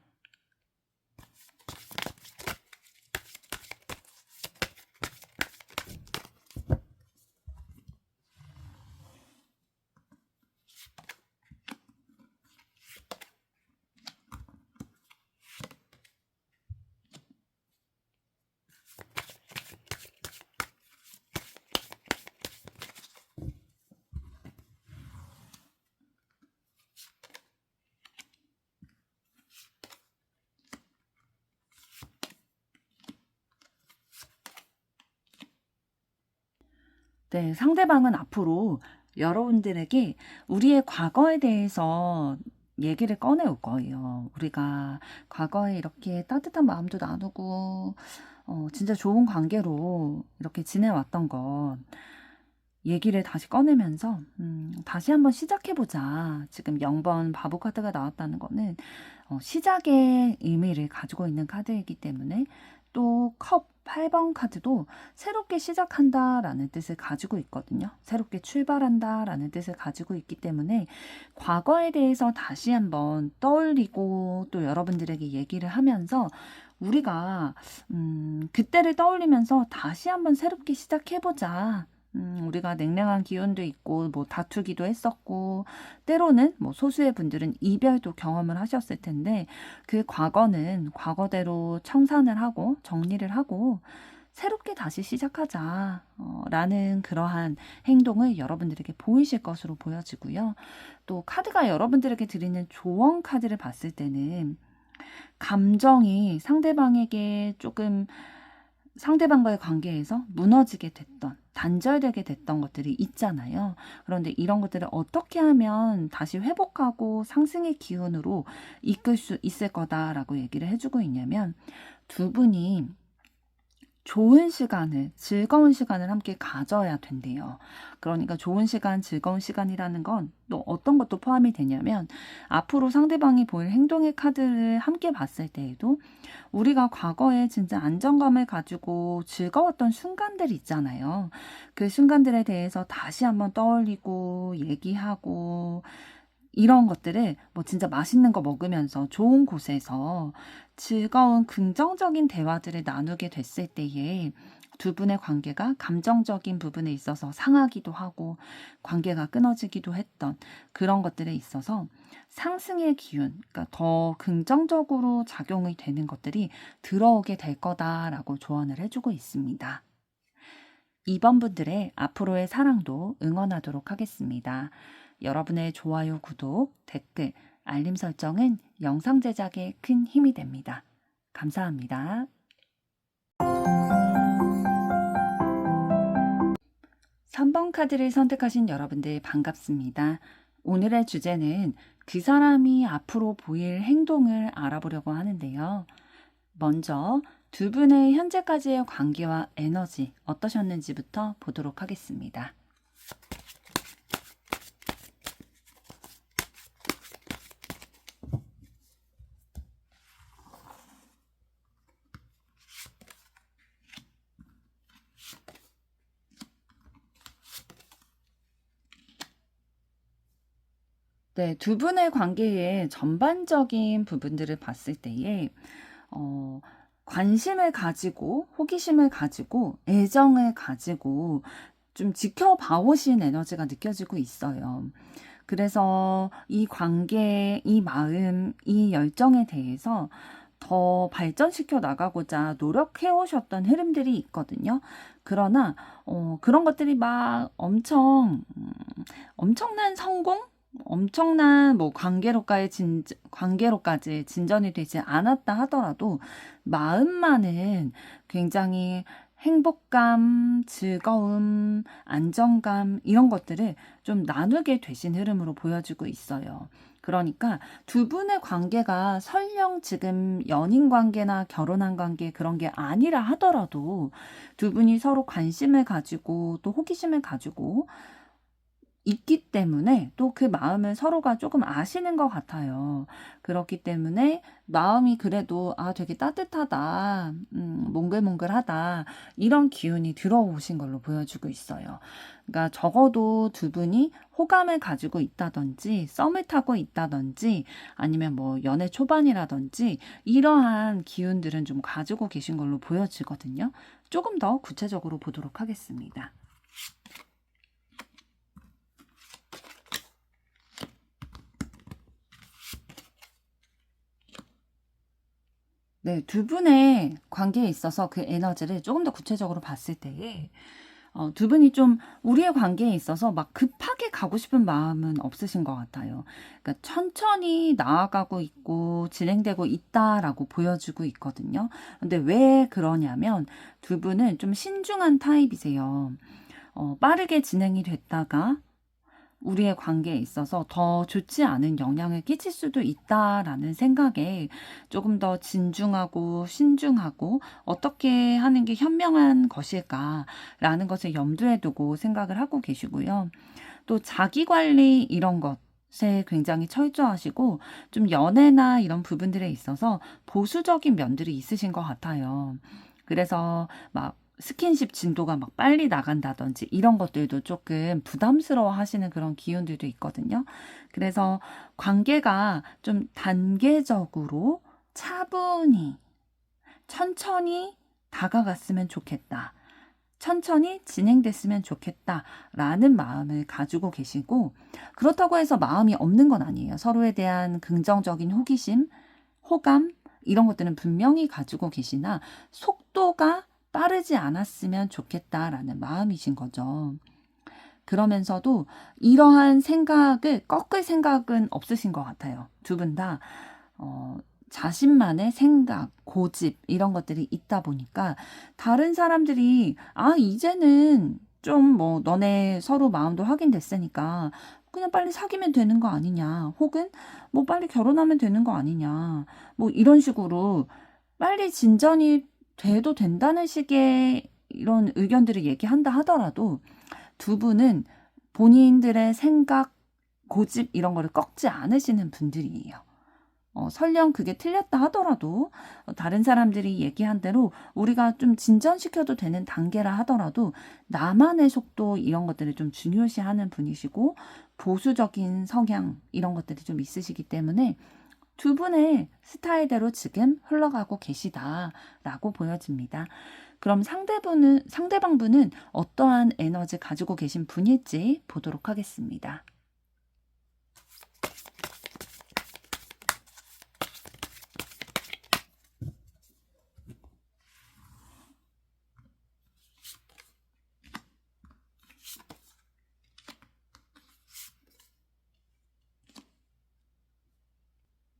네, 상대방은 앞으로 여러분들에게 우리의 과거에 대해서 얘기를 꺼내올 거예요. 우리가 과거에 이렇게 따뜻한 마음도 나누고, 진짜 좋은 관계로 이렇게 지내왔던 것, 얘기를 다시 꺼내면서, 다시 한번 시작해보자. 지금 0번 바보 카드가 나왔다는 거는, 시작의 의미를 가지고 있는 카드이기 때문에, 또 컵 8번 카드도 새롭게 시작한다라는 뜻을 가지고 있거든요. 새롭게 출발한다라는 뜻을 가지고 있기 때문에 과거에 대해서 다시 한번 떠올리고 또 여러분들에게 얘기를 하면서 우리가 그때를 떠올리면서 다시 한번 새롭게 시작해보자. 우리가 냉랭한 기운도 있고 뭐 다투기도 했었고 때로는 뭐 소수의 분들은 이별도 경험을 하셨을 텐데 그 과거는 과거대로 청산을 하고 정리를 하고 새롭게 다시 시작하자 라는 그러한 행동을 여러분들에게 보이실 것으로 보여지고요. 또 카드가 여러분들에게 드리는 조언 카드를 봤을 때는 감정이 상대방에게 조금 상대방과의 관계에서 무너지게 됐던, 단절되게 됐던 것들이 있잖아요. 그런데 이런 것들을 어떻게 하면 다시 회복하고 상승의 기운으로 이끌 수 있을 거다라고 얘기를 해주고 있냐면 두 분이 좋은 시간을, 즐거운 시간을 함께 가져야 된대요. 그러니까 좋은 시간, 즐거운 시간이라는 건 또 어떤 것도 포함이 되냐면 앞으로 상대방이 보일 행동의 카드를 함께 봤을 때에도 우리가 과거에 진짜 안정감을 가지고 즐거웠던 순간들이 있잖아요. 그 순간들에 대해서 다시 한번 떠올리고 얘기하고 이런 것들을 뭐 진짜 맛있는 거 먹으면서 좋은 곳에서 즐거운 긍정적인 대화들을 나누게 됐을 때에 두 분의 관계가 감정적인 부분에 있어서 상하기도 하고 관계가 끊어지기도 했던 그런 것들에 있어서 상승의 기운, 그러니까 더 긍정적으로 작용이 되는 것들이 들어오게 될 거다라고 조언을 해주고 있습니다. 이번 분들의 앞으로의 사랑도 응원하도록 하겠습니다. 여러분의 좋아요, 구독, 댓글, 알림 설정은 영상 제작에 큰 힘이 됩니다. 감사합니다. 3번 카드를 선택하신 여러분들 반갑습니다. 오늘의 주제는 그 사람이 앞으로 보일 행동을 알아보려고 하는데요. 먼저 두 분의 현재까지의 관계와 에너지 어떠셨는지부터 보도록 하겠습니다. 네, 두 분의 관계의 전반적인 부분들을 봤을 때에 관심을 가지고 호기심을 가지고 애정을 가지고 좀 지켜봐 오신 에너지가 느껴지고 있어요. 그래서 이 관계, 이 마음, 이 열정에 대해서 더 발전시켜 나가고자 노력해 오셨던 흐름들이 있거든요. 그러나 그런 것들이 막 엄청난 성공? 엄청난 뭐 관계로까지 진전이 되지 않았다 하더라도 마음만은 굉장히 행복감, 즐거움, 안정감 이런 것들을 좀 나누게 되신 흐름으로 보여지고 있어요. 그러니까 두 분의 관계가 설령 지금 연인 관계나 결혼한 관계 그런 게 아니라 하더라도 두 분이 서로 관심을 가지고 또 호기심을 가지고 있기 때문에 또 그 마음을 서로가 조금 아시는 것 같아요. 그렇기 때문에 마음이 그래도 되게 따뜻하다, 몽글몽글하다 이런 기운이 들어오신 걸로 보여주고 있어요. 그러니까 적어도 두 분이 호감을 가지고 있다든지 썸을 타고 있다든지 아니면 뭐 연애 초반이라든지 이러한 기운들은 좀 가지고 계신 걸로 보여지거든요. 조금 더 구체적으로 보도록 하겠습니다. 네, 두 분의 관계에 있어서 그 에너지를 조금 더 구체적으로 봤을 때에 두 분이 좀 우리의 관계에 있어서 막 급하게 가고 싶은 마음은 없으신 것 같아요. 그러니까 천천히 나아가고 있고 진행되고 있다라고 보여지고 있거든요. 근데 왜 그러냐면 두 분은 좀 신중한 타입이세요. 빠르게 진행이 됐다가 우리의 관계에 있어서 더 좋지 않은 영향을 끼칠 수도 있다라는 생각에 조금 더 진중하고 신중하고 어떻게 하는 게 현명한 것일까라는 것을 염두에 두고 생각을 하고 계시고요. 또 자기 관리 이런 것에 굉장히 철저하시고 좀 연애나 이런 부분들에 있어서 보수적인 면들이 있으신 것 같아요. 그래서 막 스킨십 진도가 막 빨리 나간다든지 이런 것들도 조금 부담스러워 하시는 그런 기운들도 있거든요. 그래서 관계가 좀 단계적으로 차분히 천천히 다가갔으면 좋겠다. 천천히 진행됐으면 좋겠다라는 마음을 가지고 계시고 그렇다고 해서 마음이 없는 건 아니에요. 서로에 대한 긍정적인 호기심, 호감 이런 것들은 분명히 가지고 계시나 속도가 빠르지 않았으면 좋겠다라는 마음이신 거죠. 그러면서도 이러한 생각을 꺾을 생각은 없으신 것 같아요. 두 분 다 자신만의 생각, 고집 이런 것들이 있다 보니까 다른 사람들이 이제는 좀 뭐 너네 서로 마음도 확인됐으니까 그냥 빨리 사귀면 되는 거 아니냐 혹은 뭐 빨리 결혼하면 되는 거 아니냐 뭐 이런 식으로 빨리 진전이 돼도 된다는 식의 이런 의견들을 얘기한다 하더라도 두 분은 본인들의 생각, 고집 이런 거를 꺾지 않으시는 분들이에요. 설령 그게 틀렸다 하더라도 다른 사람들이 얘기한 대로 우리가 좀 진전시켜도 되는 단계라 하더라도 나만의 속도 이런 것들을 좀 중요시하는 분이시고 보수적인 성향 이런 것들이 좀 있으시기 때문에 두 분의 스타일대로 지금 흘러가고 계시다라고 보여집니다. 그럼 상대방분은 어떠한 에너지 가지고 계신 분일지 보도록 하겠습니다.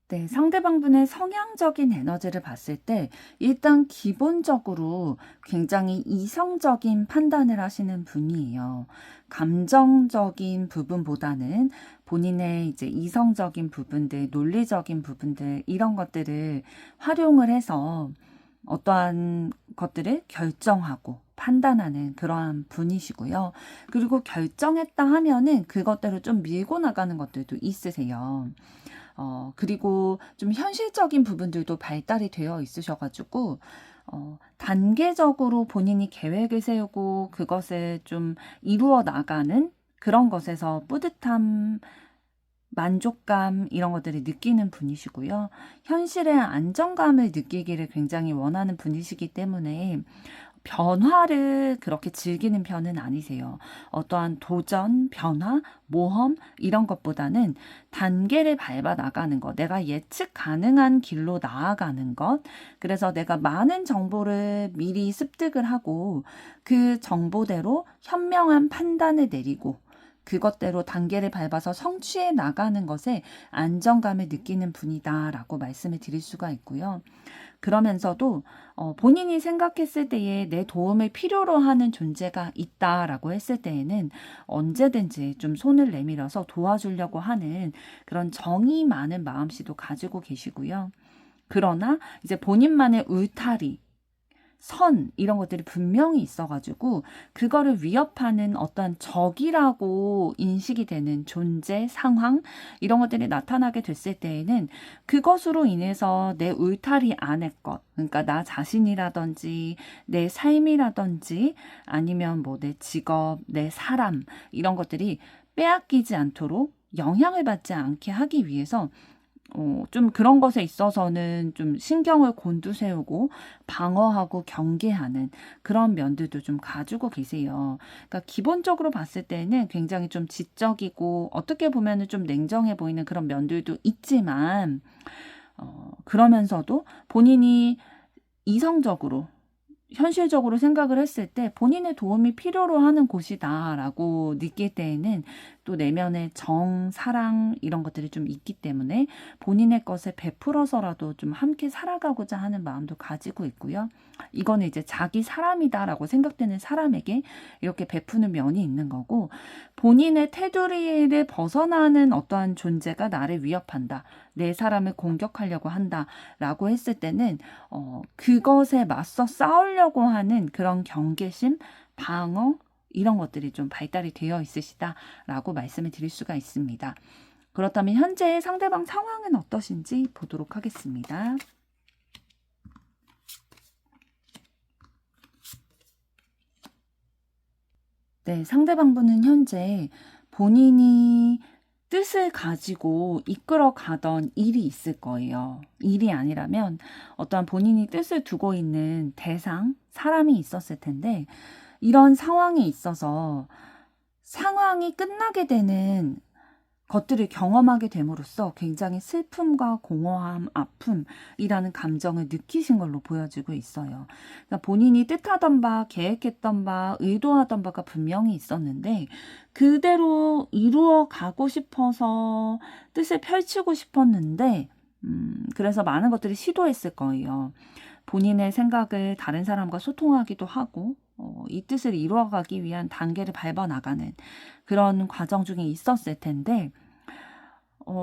네, 상대방분의 성향적인 에너지를 봤을 때 일단 기본적으로 굉장히 이성적인 판단을 하시는 분이에요. 감정적인 부분보다는 본인의 이제 이성적인 부분들, 논리적인 부분들 이런 것들을 활용을 해서 어떠한 것들을 결정하고 판단하는 그러한 분이시고요. 그리고 결정했다 하면은 그것대로 좀 밀고 나가는 것들도 있으세요. 그리고 좀 현실적인 부분들도 발달이 되어 있으셔가지고, 단계적으로 본인이 계획을 세우고 그것을 좀 이루어 나가는 그런 것에서 뿌듯함, 만족감 이런 것들을 느끼는 분이시고요. 현실의 안정감을 느끼기를 굉장히 원하는 분이시기 때문에 변화를 그렇게 즐기는 편은 아니세요. 어떠한 도전, 변화, 모험 이런 것보다는 단계를 밟아 나가는 것, 내가 예측 가능한 길로 나아가는 것, 그래서 내가 많은 정보를 미리 습득을 하고 그 정보대로 현명한 판단을 내리고 그것대로 단계를 밟아서 성취해 나가는 것에 안정감을 느끼는 분이다라고 말씀을 드릴 수가 있고요. 그러면서도 본인이 생각했을 때에 내 도움을 필요로 하는 존재가 있다라고 했을 때에는 언제든지 좀 손을 내밀어서 도와주려고 하는 그런 정이 많은 마음씨도 가지고 계시고요. 그러나 이제 본인만의 울타리, 선 이런 것들이 분명히 있어가지고 그거를 위협하는 어떤 적이라고 인식이 되는 존재, 상황 이런 것들이 나타나게 됐을 때에는 그것으로 인해서 내 울타리 안의 것, 그러니까 나 자신이라든지 내 삶이라든지 아니면 뭐 내 직업, 내 사람 이런 것들이 빼앗기지 않도록 영향을 받지 않게 하기 위해서 좀 그런 것에 있어서는 좀 신경을 곤두세우고 방어하고 경계하는 그런 면들도 좀 가지고 계세요. 그러니까 기본적으로 봤을 때는 굉장히 좀 지적이고 어떻게 보면은 좀 냉정해 보이는 그런 면들도 있지만, 그러면서도 본인이 이성적으로 현실적으로 생각을 했을 때 본인의 도움이 필요로 하는 곳이다라고 느낄 때에는 또 내면의 정, 사랑 이런 것들이 좀 있기 때문에 본인의 것을 베풀어서라도 좀 함께 살아가고자 하는 마음도 가지고 있고요. 이거는 이제 자기 사람이다라고 생각되는 사람에게 이렇게 베푸는 면이 있는 거고, 본인의 테두리를 벗어나는 어떠한 존재가 나를 위협한다. 내 사람을 공격하려고 한다라고 했을 때는 그것에 맞서 싸우려고 하는 그런 경계심, 방어 이런 것들이 좀 발달이 되어 있으시다라고 말씀을 드릴 수가 있습니다. 그렇다면 현재 상대방 상황은 어떠신지 보도록 하겠습니다. 네, 상대방분은 현재 본인이 뜻을 가지고 이끌어 가던 일이 있을 거예요. 일이 아니라면 어떠한 본인이 뜻을 두고 있는 대상, 사람이 있었을 텐데, 이런 상황에 있어서 상황이 끝나게 되는 것들을 경험하게 됨으로써 굉장히 슬픔과 공허함, 아픔이라는 감정을 느끼신 걸로 보여지고 있어요. 그러니까 본인이 뜻하던 바, 계획했던 바, 의도하던 바가 분명히 있었는데 그대로 이루어 가고 싶어서 뜻을 펼치고 싶었는데 그래서 많은 것들을 시도했을 거예요. 본인의 생각을 다른 사람과 소통하기도 하고 이 뜻을 이루어가기 위한 단계를 밟아 나가는 그런 과정 중에 있었을 텐데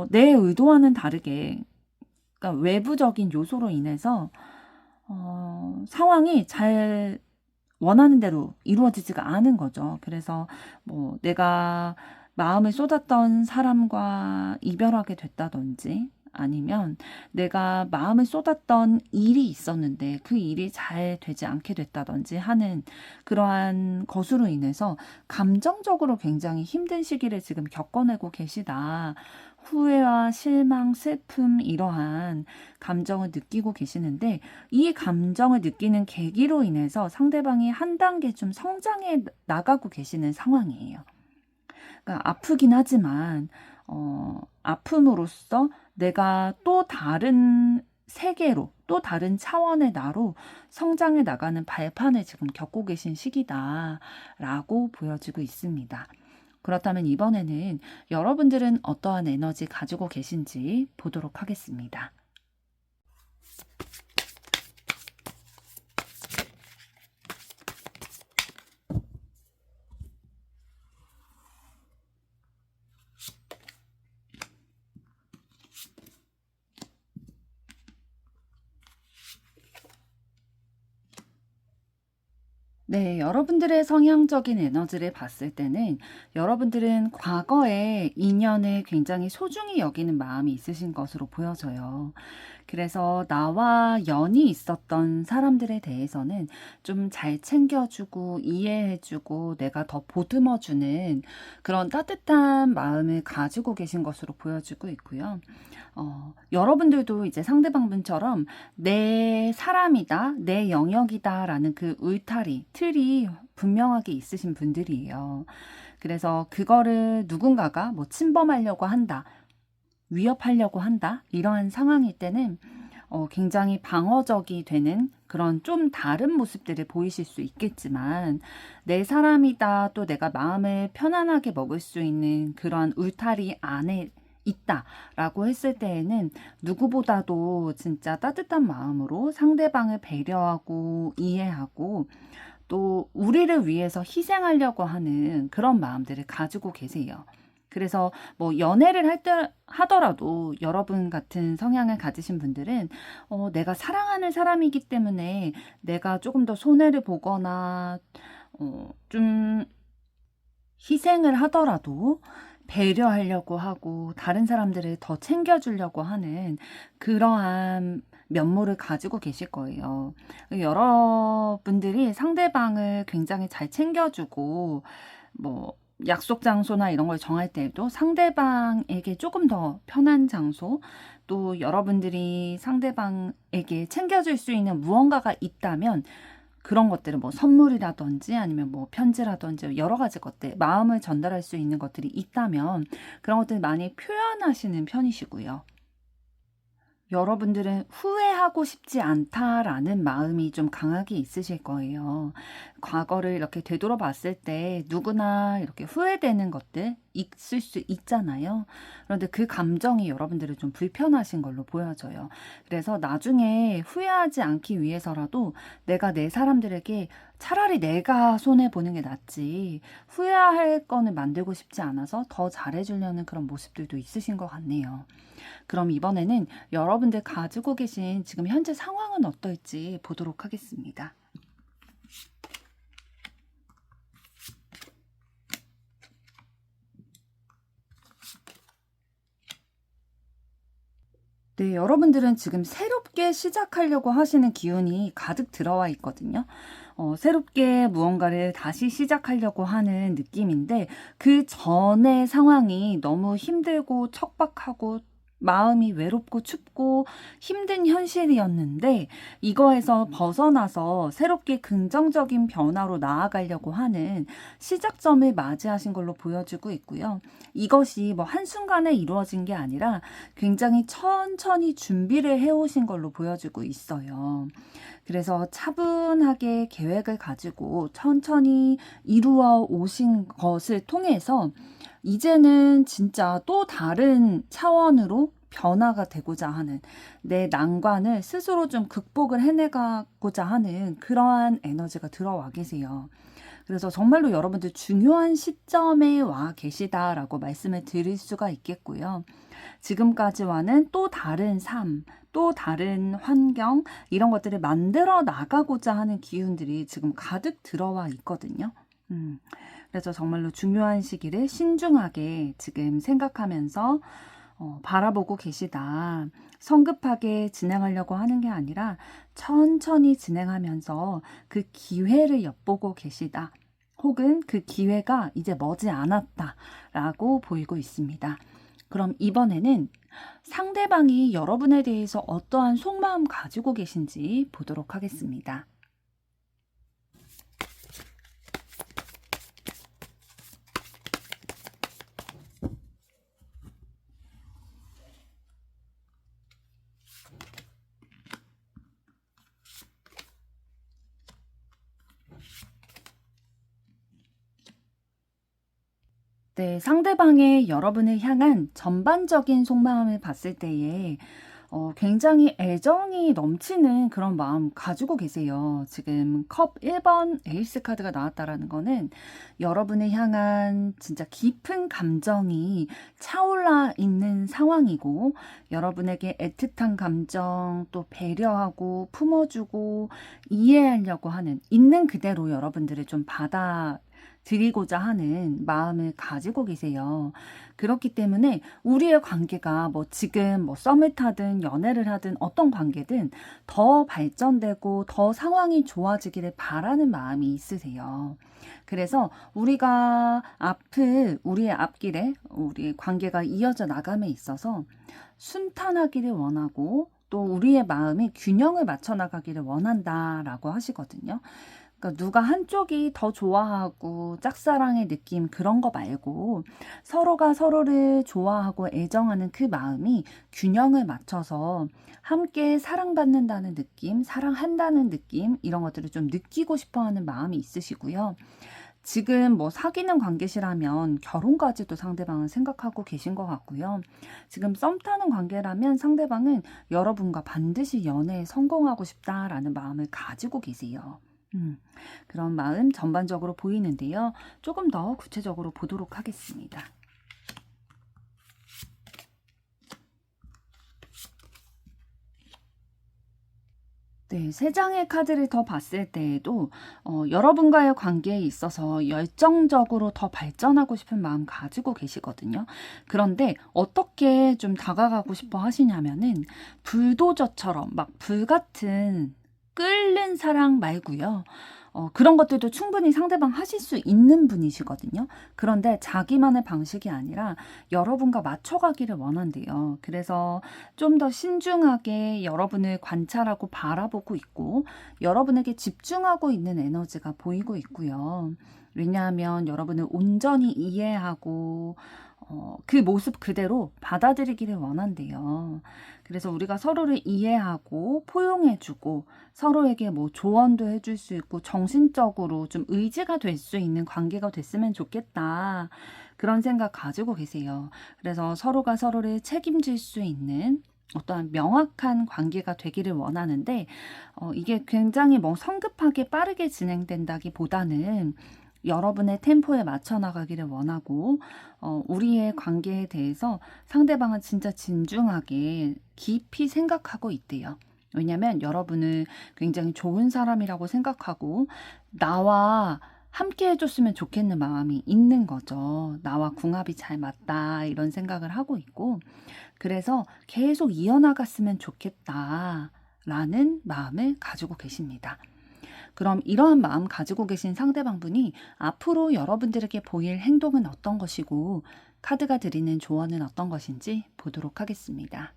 내 의도와는 다르게, 그러니까 외부적인 요소로 인해서 상황이 잘 원하는 대로 이루어지지가 않은 거죠. 그래서 뭐 내가 마음을 쏟았던 사람과 이별하게 됐다든지, 아니면 내가 마음을 쏟았던 일이 있었는데 그 일이 잘 되지 않게 됐다든지 하는 그러한 것으로 인해서 감정적으로 굉장히 힘든 시기를 지금 겪어내고 계시다. 후회와 실망, 슬픔, 이러한 감정을 느끼고 계시는데, 이 감정을 느끼는 계기로 인해서 상대방이 한 단계 좀 성장해 나가고 계시는 상황이에요. 그러니까 아프긴 하지만 아픔으로써 내가 또 다른 세계로, 또 다른 차원의 나로 성장해 나가는 발판을 지금 겪고 계신 시기다라고 보여지고 있습니다. 그렇다면 이번에는 여러분들은 어떠한 에너지 가지고 계신지 보도록 하겠습니다. 네, 여러분들의 성향적인 에너지를 봤을 때는 여러분들은 과거의 인연을 굉장히 소중히 여기는 마음이 있으신 것으로 보여져요. 그래서 나와 연이 있었던 사람들에 대해서는 좀 잘 챙겨주고 이해해주고 내가 더 보듬어주는 그런 따뜻한 마음을 가지고 계신 것으로 보여지고 있고요. 여러분들도 이제 상대방분처럼 내 사람이다, 내 영역이다 라는 그 울타리, 틀이 분명하게 있으신 분들이에요. 그래서 그거를 누군가가 뭐 침범하려고 한다, 위협하려고 한다, 이러한 상황일 때는 굉장히 방어적이 되는 그런 좀 다른 모습들을 보이실 수 있겠지만, 내 사람이다, 또 내가 마음을 편안하게 먹을 수 있는 그런 울타리 안에 있다라고 했을 때에는 누구보다도 진짜 따뜻한 마음으로 상대방을 배려하고 이해하고 또 우리를 위해서 희생하려고 하는 그런 마음들을 가지고 계세요. 그래서 뭐 연애를 하더라도 여러분 같은 성향을 가지신 분들은 내가 사랑하는 사람이기 때문에 내가 조금 더 손해를 보거나 좀 희생을 하더라도 배려하려고 하고 다른 사람들을 더 챙겨주려고 하는 그러한 면모를 가지고 계실 거예요. 여러분들이 상대방을 굉장히 잘 챙겨주고 뭐 약속 장소나 이런 걸 정할 때에도 상대방에게 조금 더 편한 장소, 또 여러분들이 상대방에게 챙겨줄 수 있는 무언가가 있다면 그런 것들은 뭐 선물이라든지 아니면 뭐 편지라든지 여러 가지 것들, 마음을 전달할 수 있는 것들이 있다면 그런 것들 많이 표현하시는 편이시고요. 여러분들은 후회하고 싶지 않다라는 마음이 좀 강하게 있으실 거예요. 과거를 이렇게 되돌아봤을 때 누구나 이렇게 후회되는 것들 있을 수 있잖아요. 그런데 그 감정이 여러분들은 좀 불편하신 걸로 보여져요. 그래서 나중에 후회하지 않기 위해서라도 내가 내 사람들에게 차라리 내가 손해보는 게 낫지 후회할 거는 만들고 싶지 않아서 더 잘해주려는 그런 모습들도 있으신 것 같네요. 그럼 이번에는 여러분들 가지고 계신 지금 현재 상황은 어떨지 보도록 하겠습니다. 네, 여러분들은 지금 새롭게 시작하려고 하시는 기운이 가득 들어와 있거든요. 새롭게 무언가를 다시 시작하려고 하는 느낌인데, 그 전의 상황이 너무 힘들고 척박하고 마음이 외롭고 춥고 힘든 현실이었는데, 이거에서 벗어나서 새롭게 긍정적인 변화로 나아가려고 하는 시작점을 맞이하신 걸로 보여지고 있고요. 이것이 뭐 한순간에 이루어진 게 아니라 굉장히 천천히 준비를 해오신 걸로 보여지고 있어요. 그래서 차분하게 계획을 가지고 천천히 이루어 오신 것을 통해서 이제는 진짜 또 다른 차원으로 변화가 되고자 하는, 내 난관을 스스로 좀 극복을 해내가고자 하는 그러한 에너지가 들어와 계세요. 그래서 정말로 여러분들 중요한 시점에 와 계시다라고 말씀을 드릴 수가 있겠고요. 지금까지와는 또 다른 삶, 또 다른 환경, 이런 것들을 만들어 나가고자 하는 기운들이 지금 가득 들어와 있거든요. 그래서 정말로 중요한 시기를 신중하게 지금 생각하면서 바라보고 계시다. 성급하게 진행하려고 하는 게 아니라 천천히 진행하면서 그 기회를 엿보고 계시다. 혹은 그 기회가 이제 머지 않았다라고 보이고 있습니다. 그럼 이번에는 상대방이 여러분에 대해서 어떠한 속마음 가지고 계신지 보도록 하겠습니다. 네, 상대방의 여러분을 향한 전반적인 속마음을 봤을 때에 굉장히 애정이 넘치는 그런 마음 가지고 계세요. 지금 컵 1번 에이스 카드가 나왔다라는 거는 여러분을 향한 진짜 깊은 감정이 차올라 있는 상황이고, 여러분에게 애틋한 감정, 또 배려하고 품어주고 이해하려고 하는, 있는 그대로 여러분들을 좀 드리고자 하는 마음을 가지고 계세요. 그렇기 때문에 우리의 관계가 뭐 지금 뭐 썸을 타든 연애를 하든 어떤 관계든 더 발전되고 더 상황이 좋아지기를 바라는 마음이 있으세요. 그래서 우리가 우리의 앞길에 우리의 관계가 이어져 나감에 있어서 순탄하기를 원하고, 또 우리의 마음이 균형을 맞춰 나가기를 원한다라고 하시거든요. 그러니까 누가 한쪽이 더 좋아하고 짝사랑의 느낌 그런 거 말고, 서로가 서로를 좋아하고 애정하는 그 마음이 균형을 맞춰서 함께 사랑받는다는 느낌, 사랑한다는 느낌, 이런 것들을 좀 느끼고 싶어 하는 마음이 있으시고요. 지금 뭐 사귀는 관계시라면 결혼까지도 상대방은 생각하고 계신 것 같고요. 지금 썸 타는 관계라면 상대방은 여러분과 반드시 연애에 성공하고 싶다라는 마음을 가지고 계세요. 그런 마음 전반적으로 보이는데요. 조금 더 구체적으로 보도록 하겠습니다. 네, 세 장의 카드를 더 봤을 때에도 여러분과의 관계에 있어서 열정적으로 더 발전하고 싶은 마음 가지고 계시거든요. 그런데 어떻게 좀 다가가고 싶어 하시냐면은 불도저처럼 막 불같은 끓는 사랑 말고요. 그런 것들도 충분히 상대방 하실 수 있는 분이시거든요. 그런데 자기만의 방식이 아니라 여러분과 맞춰가기를 원한대요. 그래서 좀 더 신중하게 여러분을 관찰하고 바라보고 있고, 여러분에게 집중하고 있는 에너지가 보이고 있고요. 왜냐하면 여러분을 온전히 이해하고 그 모습 그대로 받아들이기를 원한대요. 그래서 우리가 서로를 이해하고 포용해주고 서로에게 뭐 조언도 해줄 수 있고 정신적으로 좀 의지가 될 수 있는 관계가 됐으면 좋겠다. 그런 생각 가지고 계세요. 그래서 서로가 서로를 책임질 수 있는 어떠한 명확한 관계가 되기를 원하는데, 이게 굉장히 뭐 성급하게 빠르게 진행된다기보다는 여러분의 템포에 맞춰 나가기를 원하고, 우리의 관계에 대해서 상대방은 진짜 진중하게 깊이 생각하고 있대요. 왜냐면 여러분을 굉장히 좋은 사람이라고 생각하고 나와 함께 해줬으면 좋겠는 마음이 있는 거죠. 나와 궁합이 잘 맞다 이런 생각을 하고 있고, 그래서 계속 이어나갔으면 좋겠다라는 마음을 가지고 계십니다. 그럼 이러한 마음 가지고 계신 상대방분이 앞으로 여러분들에게 보일 행동은 어떤 것이고, 카드가 드리는 조언은 어떤 것인지 보도록 하겠습니다.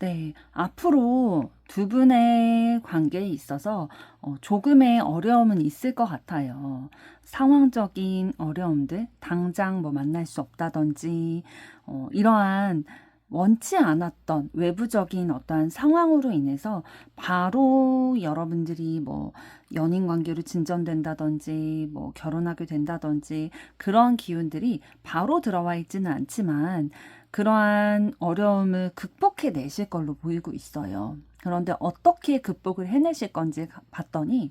네. 앞으로 두 분의 관계에 있어서 조금의 어려움은 있을 것 같아요. 상황적인 어려움들, 당장 뭐 만날 수 없다든지, 이러한 원치 않았던 외부적인 어떠한 상황으로 인해서 바로 여러분들이 뭐 연인 관계로 진전된다든지, 뭐 결혼하게 된다든지, 그런 기운들이 바로 들어와 있지는 않지만, 그러한 어려움을 극복해 내실 걸로 보이고 있어요. 그런데 어떻게 극복을 해내실 건지 봤더니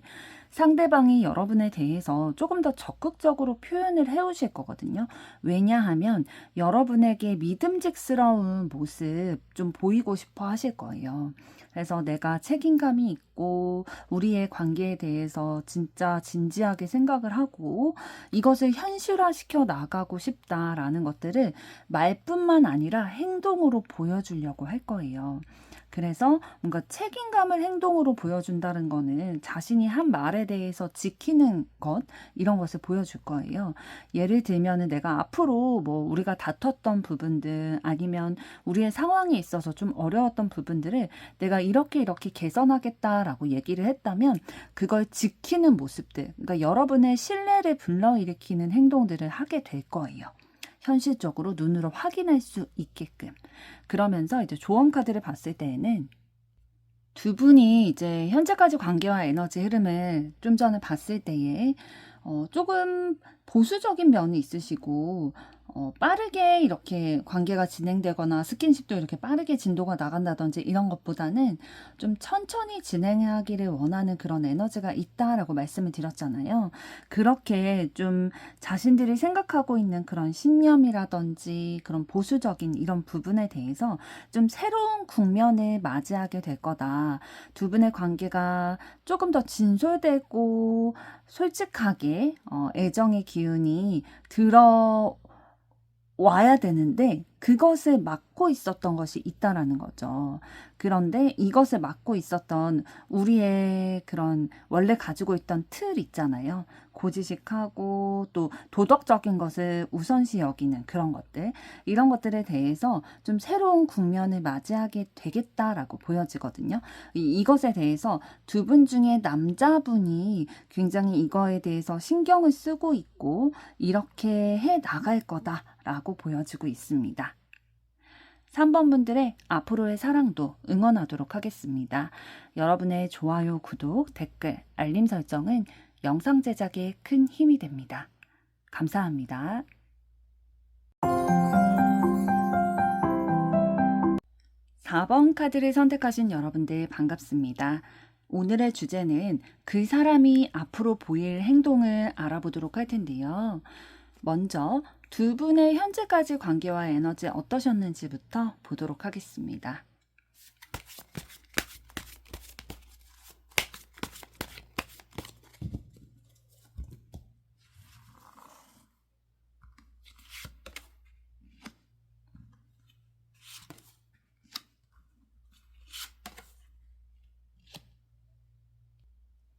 상대방이 여러분에 대해서 조금 더 적극적으로 표현을 해오실 거거든요. 왜냐하면 여러분에게 믿음직스러운 모습 좀 보이고 싶어 하실 거예요. 그래서 내가 책임감이 있고 우리의 관계에 대해서 진짜 진지하게 생각을 하고 이것을 현실화시켜 나가고 싶다라는 것들을 말뿐만 아니라 행동으로 보여주려고 할 거예요. 그래서 뭔가 책임감을 행동으로 보여준다는 거는 자신이 한 말에 대해서 지키는 것, 이런 것을 보여줄 거예요. 예를 들면은 내가 앞으로 뭐 우리가 다퉜던 부분들 아니면 우리의 상황에 있어서 좀 어려웠던 부분들을 내가 이렇게 개선하겠다라고 얘기를 했다면 그걸 지키는 모습들, 그러니까 여러분의 신뢰를 불러일으키는 행동들을 하게 될 거예요. 현실적으로 눈으로 확인할 수 있게끔. 그러면서 이제 조언 카드를 봤을 때에는 두 분이 이제 현재까지 관계와 에너지 흐름을 좀 전에 봤을 때에 조금 보수적인 면이 있으시고 빠르게 이렇게 관계가 진행되거나 스킨십도 이렇게 빠르게 진도가 나간다든지 이런 것보다는 좀 천천히 진행하기를 원하는 그런 에너지가 있다라고 말씀을 드렸잖아요. 그렇게 좀 자신들이 생각하고 있는 그런 신념이라든지 그런 보수적인 이런 부분에 대해서 좀 새로운 국면을 맞이하게 될 거다. 두 분의 관계가 조금 더 진솔되고 솔직하게 애정의 기운이 와야 되는데 그것을 막고 있었던 것이 있다라는 거죠. 그런데 이것을 막고 있었던 우리의 그런 원래 가지고 있던 틀 있잖아요. 고지식하고 또 도덕적인 것을 우선시 여기는 그런 것들, 이런 것들에 대해서 좀 새로운 국면을 맞이하게 되겠다라고 보여지거든요. 이것에 대해서 두 분 중에 남자분이 굉장히 이거에 대해서 신경을 쓰고 있고 이렇게 해 나갈 거다라고 보여지고 있습니다. 3번 분들의 앞으로의 사랑도 응원하도록 하겠습니다. 여러분의 좋아요, 구독, 댓글, 알림 설정은 영상 제작에 큰 힘이 됩니다. 감사합니다. 4번 카드를 선택하신 여러분들 반갑습니다. 오늘의 주제는 그 사람이 앞으로 보일 행동을 알아보도록 할 텐데요. 먼저 두 분의 현재까지 관계와 에너지 어떠셨는지부터 보도록 하겠습니다.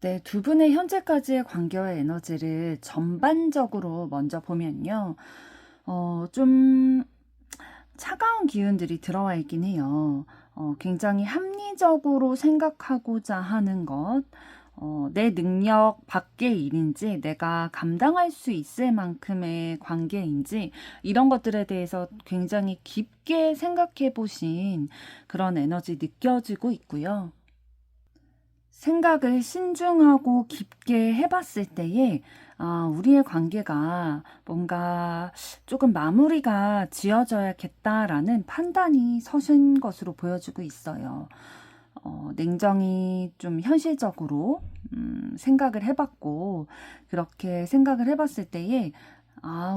네, 두 분의 현재까지의 관계와 에너지를 전반적으로 먼저 보면요. 좀 차가운 기운들이 들어와 있긴 해요. 굉장히 합리적으로 생각하고자 하는 것, 내 능력 밖의 일인지 내가 감당할 수 있을 만큼의 관계인지 이런 것들에 대해서 굉장히 깊게 생각해 보신 그런 에너지 느껴지고 있고요. 생각을 신중하고 깊게 해봤을 때에 우리의 관계가 뭔가 조금 마무리가 지어져야겠다라는 판단이 서신 것으로 보여지고 있어요. 냉정히 좀 현실적으로 생각을 해봤고 그렇게 생각을 해봤을 때에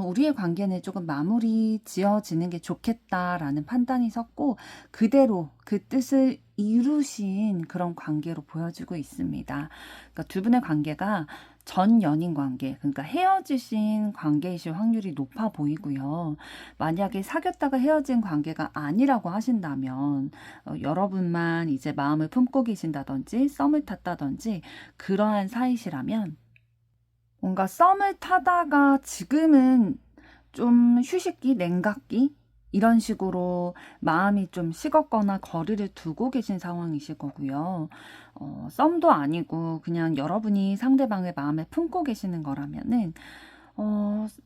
우리의 관계는 조금 마무리 지어지는 게 좋겠다라는 판단이 섰고 그대로 그 뜻을 이루신 그런 관계로 보여지고 있습니다. 그러니까 두 분의 관계가 전 연인 관계, 그러니까 헤어지신 관계이실 확률이 높아 보이고요. 만약에 사귀었다가 헤어진 관계가 아니라고 하신다면 여러분만 이제 마음을 품고 계신다든지 썸을 탔다든지 그러한 사이시라면 뭔가 썸을 타다가 지금은 좀 휴식기, 냉각기 이런 식으로 마음이 좀 식었거나 거리를 두고 계신 상황이실 거고요. 썸도 아니고 그냥 여러분이 상대방의 마음에 품고 계시는 거라면은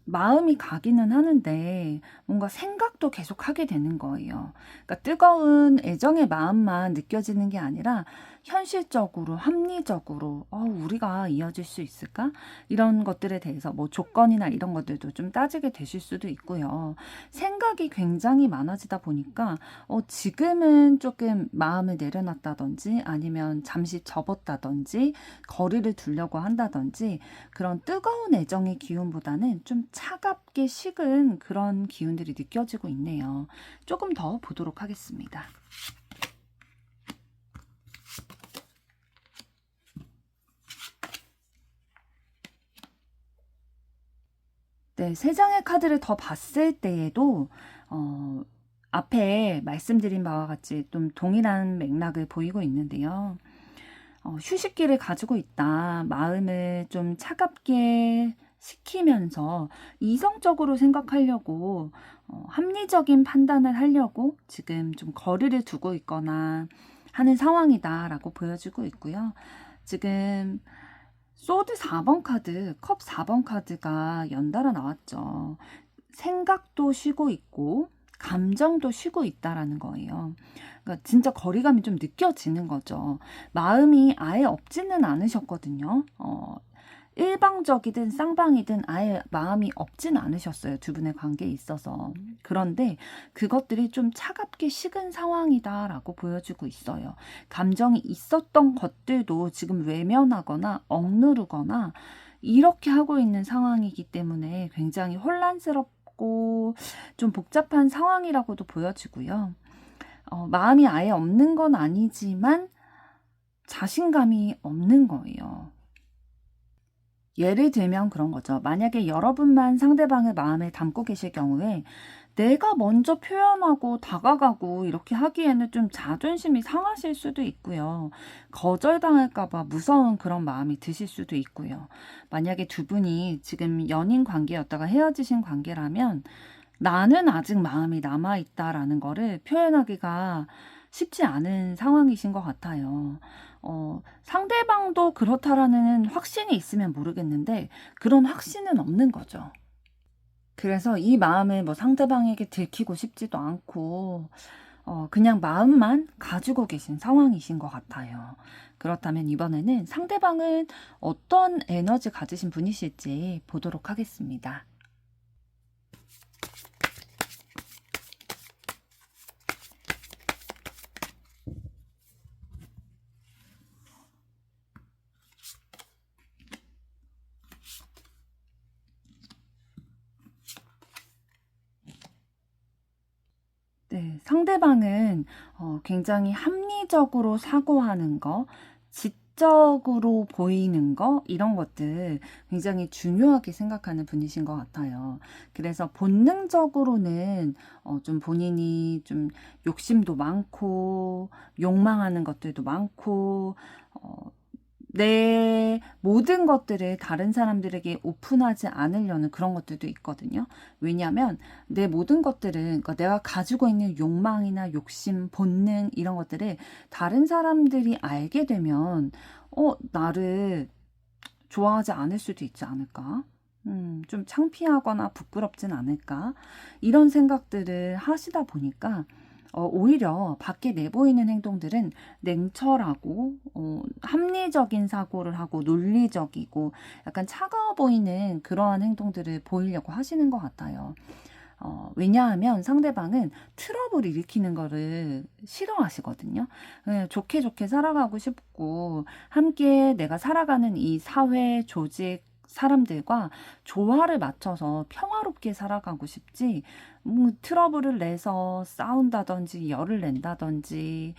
마음이 가기는 하는데 뭔가 생각도 계속 하게 되는 거예요. 그러니까 뜨거운 애정의 마음만 느껴지는 게 아니라 현실적으로, 합리적으로, 우리가 이어질 수 있을까? 이런 것들에 대해서 뭐 조건이나 이런 것들도 좀 따지게 되실 수도 있고요. 생각이 굉장히 많아지다 보니까 지금은 조금 마음을 내려놨다든지 아니면 잠시 접었다든지 거리를 두려고 한다든지 그런 뜨거운 애정의 기운보다는 좀 차갑게 식은 그런 기운들이 느껴지고 있네요. 조금 더 보도록 하겠습니다. 네, 세 장의 카드를 더 봤을 때에도 앞에 말씀드린 바와 같이 좀 동일한 맥락을 보이고 있는데요. 휴식기를 가지고 있다. 마음을 좀 차갑게 식히면서 이성적으로 생각하려고 합리적인 판단을 하려고 지금 좀 거리를 두고 있거나 하는 상황이다라고 보여지고 있고요. 지금 소드 4번 카드, 컵 4번 카드가 연달아 나왔죠. 생각도 쉬고 있고 감정도 쉬고 있다라는 거예요. 그러니까 진짜 거리감이 좀 느껴지는 거죠. 마음이 아예 없지는 않으셨거든요. 일방적이든 쌍방이든 아예 마음이 없진 않으셨어요. 두 분의 관계에 있어서. 그런데 그것들이 좀 차갑게 식은 상황이다라고 보여지고 있어요. 감정이 있었던 것들도 지금 외면하거나 억누르거나 이렇게 하고 있는 상황이기 때문에 굉장히 혼란스럽고 좀 복잡한 상황이라고도 보여지고요. 마음이 아예 없는 건 아니지만 자신감이 없는 거예요. 예를 들면 그런 거죠. 만약에 여러분만 상대방의 마음에 담고 계실 경우에 내가 먼저 표현하고 다가가고 이렇게 하기에는 좀 자존심이 상하실 수도 있고요. 거절당할까 봐 무서운 그런 마음이 드실 수도 있고요. 만약에 두 분이 지금 연인 관계였다가 헤어지신 관계라면 나는 아직 마음이 남아있다라는 거를 표현하기가 쉽지 않은 상황이신 것 같아요. 상대방도 그렇다라는 확신이 있으면 모르겠는데 그런 확신은 없는 거죠. 그래서 이 마음을 뭐 상대방에게 들키고 싶지도 않고 그냥 마음만 가지고 계신 상황이신 것 같아요. 그렇다면 이번에는 상대방은 어떤 에너지 가지신 분이실지 보도록 하겠습니다. 네, 상대방은 굉장히 합리적으로 사고하는 거, 지적으로 보이는 거, 이런 것들 굉장히 중요하게 생각하는 분이신 것 같아요. 그래서 본능적으로는 좀 본인이 좀 욕심도 많고, 욕망하는 것들도 많고, 내 모든 것들을 다른 사람들에게 오픈하지 않으려는 그런 것들도 있거든요. 왜냐하면 내 모든 것들은 그러니까 내가 가지고 있는 욕망이나 욕심, 본능 이런 것들을 다른 사람들이 알게 되면 나를 좋아하지 않을 수도 있지 않을까? 좀 창피하거나 부끄럽진 않을까? 이런 생각들을 하시다 보니까 오히려 밖에 내보이는 행동들은 냉철하고 합리적인 사고를 하고 논리적이고 약간 차가워 보이는 그러한 행동들을 보이려고 하시는 것 같아요. 왜냐하면 상대방은 트러블 일으키는 거를 싫어하시거든요. 좋게 좋게 살아가고 싶고 함께 내가 살아가는 이 사회 조직 사람들과 조화를 맞춰서 평화롭게 살아가고 싶지 트러블을 내서 싸운다든지 열을 낸다든지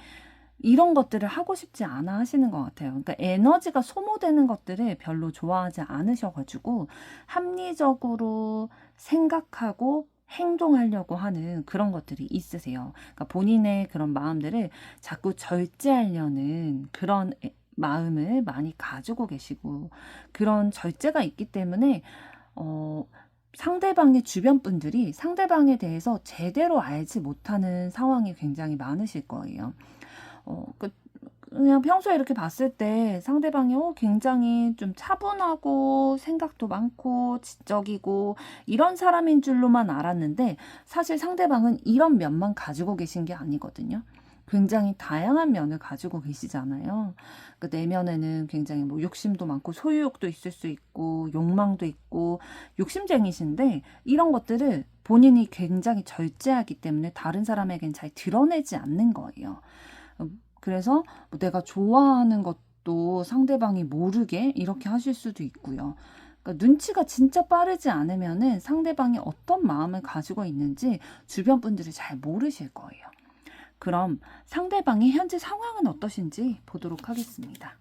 이런 것들을 하고 싶지 않아 하시는 것 같아요. 그러니까 에너지가 소모되는 것들을 별로 좋아하지 않으셔가지고 합리적으로 생각하고 행동하려고 하는 그런 것들이 있으세요. 그러니까 본인의 그런 마음들을 자꾸 절제하려는 그런 마음을 많이 가지고 계시고 그런 절제가 있기 때문에 상대방의 주변 분들이 상대방에 대해서 제대로 알지 못하는 상황이 굉장히 많으실 거예요. 그냥 평소에 이렇게 봤을 때 상대방이 굉장히 좀 차분하고 생각도 많고 지적이고 이런 사람인 줄로만 알았는데, 사실 상대방은 이런 면만 가지고 계신 게 아니거든요. 굉장히 다양한 면을 가지고 계시잖아요. 그 내면에는 굉장히 뭐 욕심도 많고 소유욕도 있을 수 있고 욕망도 있고 욕심쟁이신데, 이런 것들을 본인이 굉장히 절제하기 때문에 다른 사람에겐 잘 드러내지 않는 거예요. 그래서 뭐 내가 좋아하는 것도 상대방이 모르게 이렇게 하실 수도 있고요. 그러니까 눈치가 진짜 빠르지 않으면은 상대방이 어떤 마음을 가지고 있는지 주변 분들이 잘 모르실 거예요. 그럼 상대방의 현재 상황은 어떠신지 보도록 하겠습니다.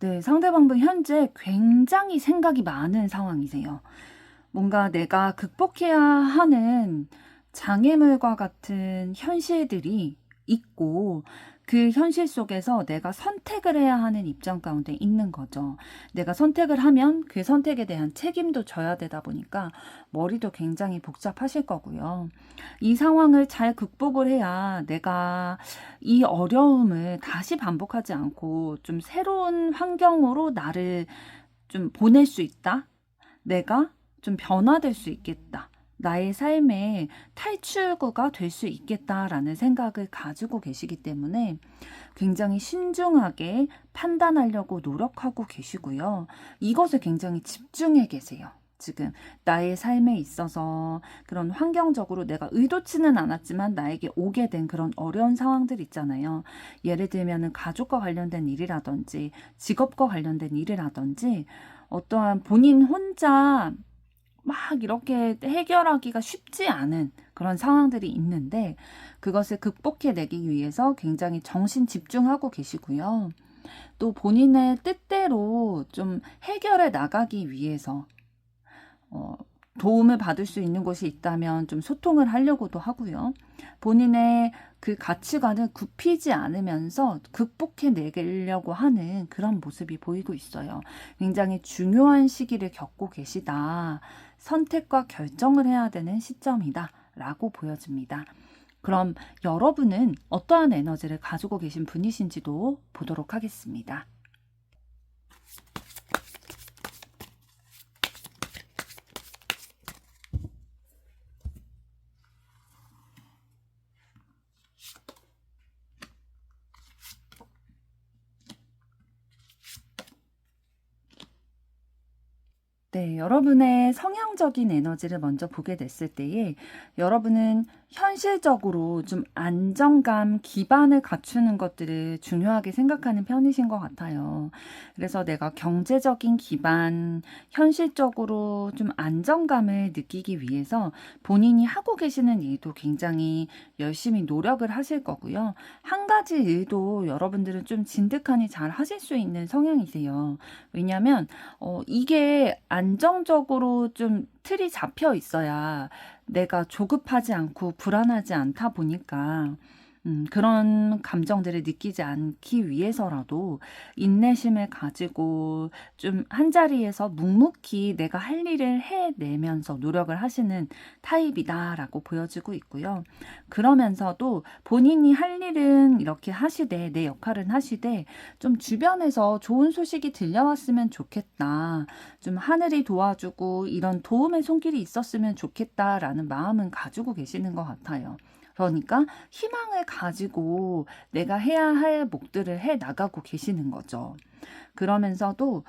네, 상대방도 현재 굉장히 생각이 많은 상황이세요. 뭔가 내가 극복해야 하는 장애물과 같은 현실들이 있고, 그 현실 속에서 내가 선택을 해야 하는 입장 가운데 있는 거죠. 내가 선택을 하면 그 선택에 대한 책임도 져야 되다 보니까 머리도 굉장히 복잡하실 거고요. 이 상황을 잘 극복을 해야 내가 이 어려움을 다시 반복하지 않고 좀 새로운 환경으로 나를 좀 보낼 수 있다. 내가 좀 변화될 수 있겠다. 나의 삶의 탈출구가 될 수 있겠다라는 생각을 가지고 계시기 때문에 굉장히 신중하게 판단하려고 노력하고 계시고요. 이것에 굉장히 집중해 계세요. 지금 나의 삶에 있어서 그런 환경적으로 내가 의도치는 않았지만 나에게 오게 된 그런 어려운 상황들 있잖아요. 예를 들면 가족과 관련된 일이라든지 직업과 관련된 일이라든지 어떠한 본인 혼자 막 이렇게 해결하기가 쉽지 않은 그런 상황들이 있는데, 그것을 극복해내기 위해서 굉장히 정신 집중하고 계시고요. 또 본인의 뜻대로 좀 해결해 나가기 위해서 도움을 받을 수 있는 곳이 있다면 좀 소통을 하려고도 하고요. 본인의 그 가치관을 굽히지 않으면서 극복해내려고 하는 그런 모습이 보이고 있어요. 굉장히 중요한 시기를 겪고 계시다. 선택과 결정을 해야 되는 시점이다 라고 보여집니다. 그럼 여러분은 어떠한 에너지를 가지고 계신 분이신지도 보도록 하겠습니다. 네, 여러분의 성향적인 에너지를 먼저 보게 됐을 때에 여러분은 현실적으로 좀 안정감, 기반을 갖추는 것들을 중요하게 생각하는 편이신 것 같아요. 그래서 내가 경제적인 기반, 현실적으로 좀 안정감을 느끼기 위해서 본인이 하고 계시는 일도 굉장히 열심히 노력을 하실 거고요. 한 가지 일도 여러분들은 좀 진득하니 잘 하실 수 있는 성향이세요. 왜냐하면 이게 안정적으로 좀 틀이 잡혀 있어야 내가 조급하지 않고 불안하지 않다 보니까 그런 감정들을 느끼지 않기 위해서라도 인내심을 가지고 좀 한자리에서 묵묵히 내가 할 일을 해내면서 노력을 하시는 타입이다라고 보여지고 있고요. 그러면서도 본인이 할 일은 이렇게 하시되, 내 역할은 하시되, 좀 주변에서 좋은 소식이 들려왔으면 좋겠다. 좀 하늘이 도와주고 이런 도움의 손길이 있었으면 좋겠다라는 마음은 가지고 계시는 것 같아요. 그러니까 희망을 가지고 내가 해야 할 몫들을 해 나가고 계시는 거죠. 그러면서도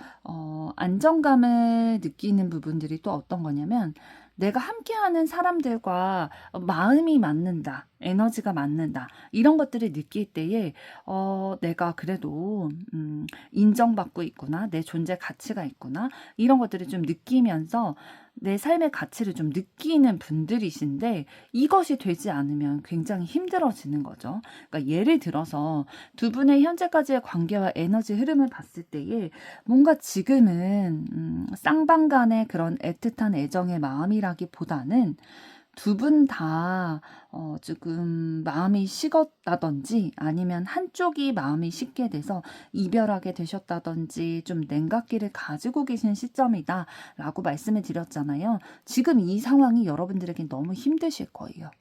안정감을 느끼는 부분들이 또 어떤 거냐면, 내가 함께하는 사람들과 마음이 맞는다, 에너지가 맞는다, 이런 것들을 느낄 때에 내가 그래도 인정받고 있구나, 내 존재 가치가 있구나, 이런 것들을 좀 느끼면서 내 삶의 가치를 좀 느끼는 분들이신데, 이것이 되지 않으면 굉장히 힘들어지는 거죠. 그러니까 예를 들어서 두 분의 현재까지의 관계와 에너지 흐름을 봤을 때에 뭔가 지금은 쌍방 간의 그런 애틋한 애정의 마음이라기보다는 두 분 다 지금 마음이 식었다든지 아니면 한쪽이 마음이 식게 돼서 이별하게 되셨다든지 좀 냉각기를 가지고 계신 시점이다라고 말씀을 드렸잖아요. 지금 이 상황이 여러분들에게 너무 힘드실 거예요.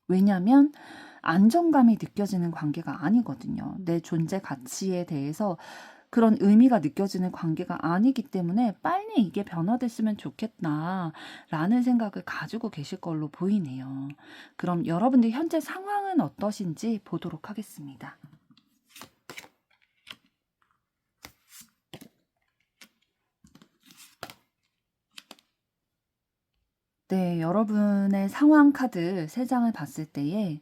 왜냐하면 안정감이 느껴지는 관계가 아니거든요. 내 존재 가치에 대해서 그런 의미가 느껴지는 관계가 아니기 때문에 빨리 이게 변화됐으면 좋겠다라는 생각을 가지고 계실 걸로 보이네요. 그럼 여러분들 현재 상황은 어떠신지 보도록 하겠습니다. 네, 여러분의 상황 카드 3장을 봤을 때에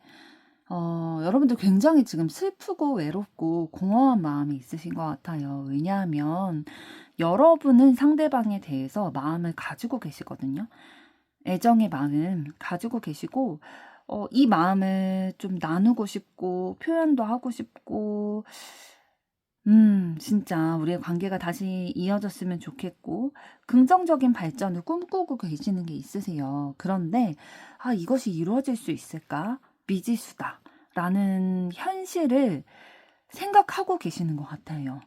여러분들 굉장히 지금 슬프고 외롭고 공허한 마음이 있으신 것 같아요. 왜냐하면 여러분은 상대방에 대해서 마음을 가지고 계시거든요. 애정의 마음 가지고 계시고 이 마음을 좀 나누고 싶고 표현도 하고 싶고 진짜 우리의 관계가 다시 이어졌으면 좋겠고 긍정적인 발전을 꿈꾸고 계시는 게 있으세요. 그런데 이것이 이루어질 수 있을까? 미지수다라는 현실을 생각하고 계시는 것 같아요.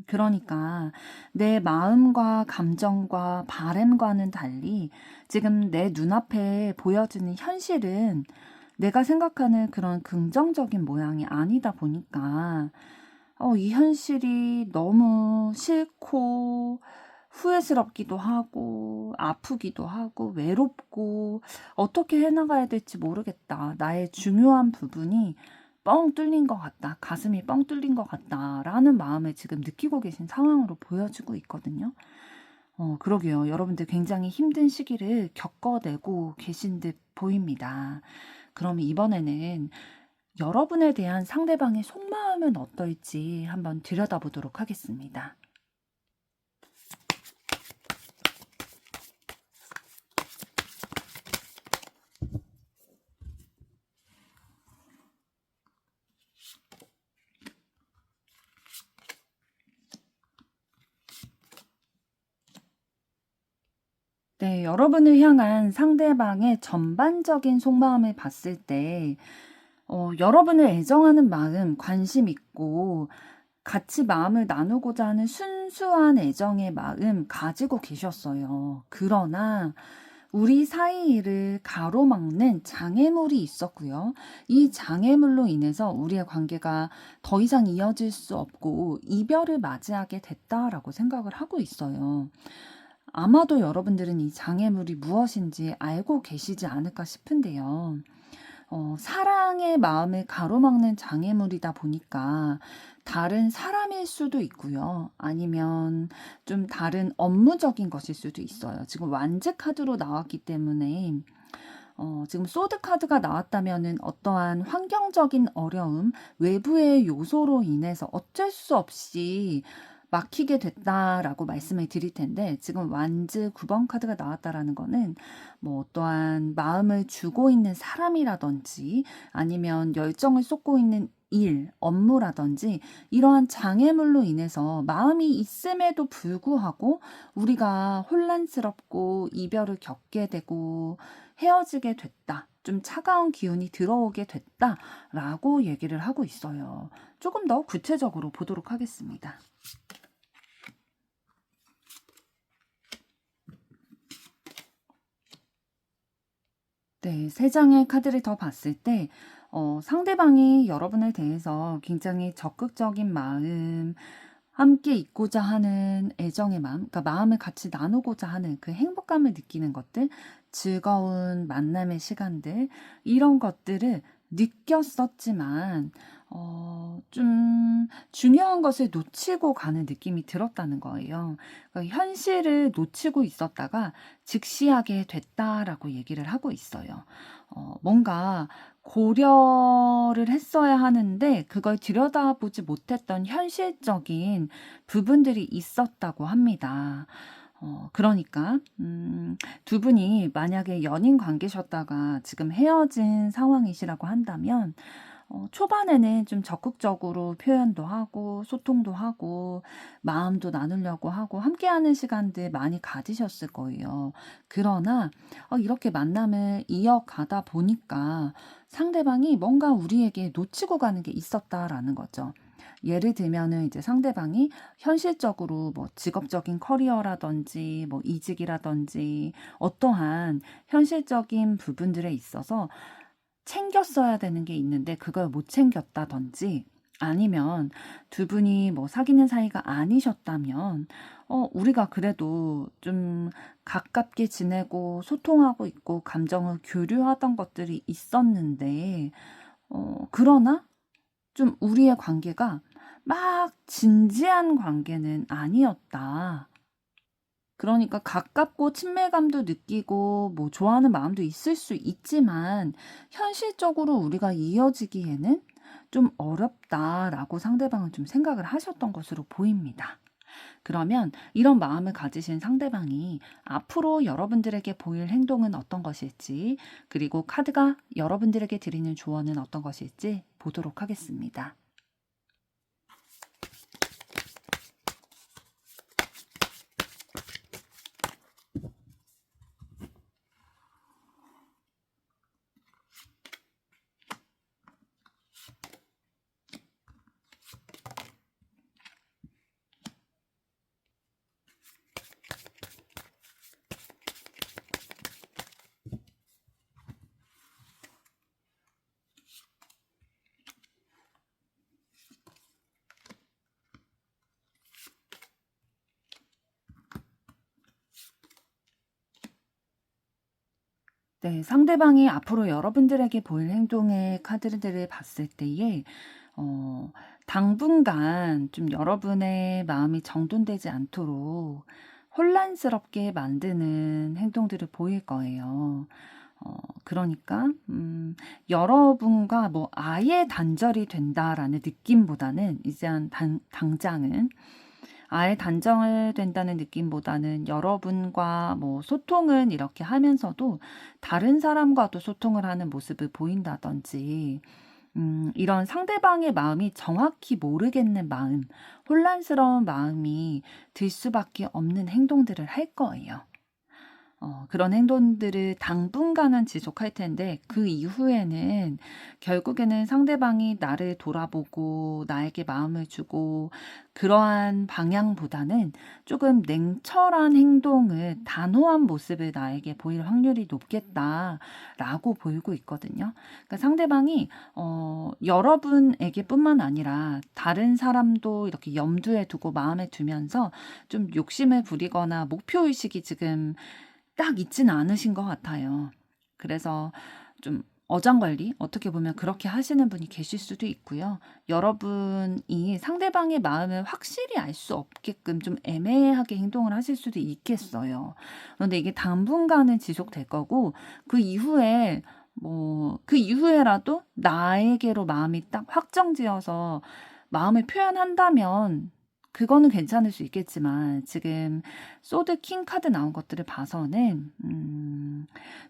그러니까 내 마음과 감정과 바램과는 달리 지금 내 눈앞에 보여지는 현실은 내가 생각하는 그런 긍정적인 모양이 아니다 보니까 이 현실이 너무 싫고 후회스럽기도 하고 아프기도 하고 외롭고 어떻게 해나가야 될지 모르겠다. 나의 중요한 부분이 뻥 뚫린 것 같다. 가슴이 뻥 뚫린 것 같다라는 마음을 지금 느끼고 계신 상황으로 보여지고 있거든요. 그러게요. 여러분들 굉장히 힘든 시기를 겪어내고 계신 듯 보입니다. 그럼 이번에는 여러분에 대한 상대방의 속마음은 어떨지 한번 들여다보도록 하겠습니다. 네, 여러분을 향한 상대방의 전반적인 속마음을 봤을 때 여러분을 애정하는 마음, 관심 있고 같이 마음을 나누고자 하는 순수한 애정의 마음 가지고 계셨어요. 그러나 우리 사이를 가로막는 장애물이 있었고요. 이 장애물로 인해서 우리의 관계가 더 이상 이어질 수 없고 이별을 맞이하게 됐다라고 생각을 하고 있어요. 아마도 여러분들은 이 장애물이 무엇인지 알고 계시지 않을까 싶은데요. 사랑의 마음을 가로막는 장애물이다 보니까 다른 사람일 수도 있고요. 아니면 좀 다른 업무적인 것일 수도 있어요. 지금 완즈 카드로 나왔기 때문에 지금 소드 카드가 나왔다면은 어떠한 환경적인 어려움, 외부의 요소로 인해서 어쩔 수 없이 막히게 됐다라고 말씀을 드릴 텐데 지금 완즈 9번 카드가 나왔다라는 거는 뭐 어떠한 마음을 주고 있는 사람이라든지 아니면 열정을 쏟고 있는 일, 업무라든지 이러한 장애물로 인해서 마음이 있음에도 불구하고 우리가 혼란스럽고 이별을 겪게 되고 헤어지게 됐다. 좀 차가운 기운이 들어오게 됐다라고 얘기를 하고 있어요. 조금 더 구체적으로 보도록 하겠습니다. 네, 3장의 카드를 더 봤을 때 상대방이 여러분에 대해서 굉장히 적극적인 마음, 함께 있고자 하는 애정의 마음, 그러니까 마음을 같이 나누고자 하는 그 행복감을 느끼는 것들, 즐거운 만남의 시간들, 이런 것들을 느꼈었지만, 좀 중요한 것을 놓치고 가는 느낌이 들었다는 거예요. 그러니까 현실을 놓치고 있었다가 직시하게 됐다라고 얘기를 하고 있어요. 뭔가 고려를 했어야 하는데 그걸 들여다보지 못했던 현실적인 부분들이 있었다고 합니다. 그러니까 두 분이 만약에 연인 관계셨다가 지금 헤어진 상황이시라고 한다면 초반에는 좀 적극적으로 표현도 하고 소통도 하고 마음도 나누려고 하고 함께하는 시간들 많이 가지셨을 거예요. 그러나 이렇게 만남을 이어가다 보니까 상대방이 뭔가 우리에게 놓치고 가는 게 있었다라는 거죠. 예를 들면은 이제 상대방이 현실적으로 뭐 직업적인 커리어라든지 뭐 이직이라든지 어떠한 현실적인 부분들에 있어서 챙겼어야 되는 게 있는데 그걸 못 챙겼다든지 아니면 두 분이 뭐 사귀는 사이가 아니셨다면 우리가 그래도 좀 가깝게 지내고 소통하고 있고 감정을 교류하던 것들이 있었는데 그러나 좀 우리의 관계가 막 진지한 관계는 아니었다. 그러니까 가깝고 친밀감도 느끼고 뭐 좋아하는 마음도 있을 수 있지만 현실적으로 우리가 이어지기에는 좀 어렵다라고 상대방은 좀 생각을 하셨던 것으로 보입니다. 그러면 이런 마음을 가지신 상대방이 앞으로 여러분들에게 보일 행동은 어떤 것일지, 그리고 카드가 여러분들에게 드리는 조언은 어떤 것일지 보도록 하겠습니다. 네, 상대방이 앞으로 여러분들에게 보일 행동의 카드들을 봤을 때에 어, 당분간 좀 여러분의 마음이 정돈되지 않도록 혼란스럽게 만드는 행동들을 보일 거예요. 그러니까 여러분과 뭐 아예 단절이 된다라는 느낌보다는 이제 당장은 아예 단정을 된다는 느낌보다는 여러분과 뭐 소통은 이렇게 하면서도 다른 사람과도 소통을 하는 모습을 보인다든지 이런 상대방의 마음이 정확히 모르겠는 마음, 혼란스러운 마음이 들 수밖에 없는 행동들을 할 거예요. 그런 행동들을 당분간은 지속할 텐데 그 이후에는 결국에는 상대방이 나를 돌아보고 나에게 마음을 주고 그러한 방향보다는 조금 냉철한 행동을 단호한 모습을 나에게 보일 확률이 높겠다라고 보이고 있거든요. 그러니까 상대방이 여러분에게뿐만 아니라 다른 사람도 이렇게 염두에 두고 마음에 두면서 좀 욕심을 부리거나 목표의식이 지금 딱 있지는 않으신 것 같아요. 그래서 좀 어장관리 어떻게 보면 그렇게 하시는 분이 계실 수도 있고요. 여러분이 상대방의 마음을 확실히 알 수 없게끔 좀 애매하게 행동을 하실 수도 있겠어요. 그런데 이게 당분간은 지속될 거고 그 이후에 그 이후에라도 나에게로 마음이 딱 확정지어서 마음을 표현한다면 그거는 괜찮을 수 있겠지만 지금 소드 킹 카드 나온 것들을 봐서는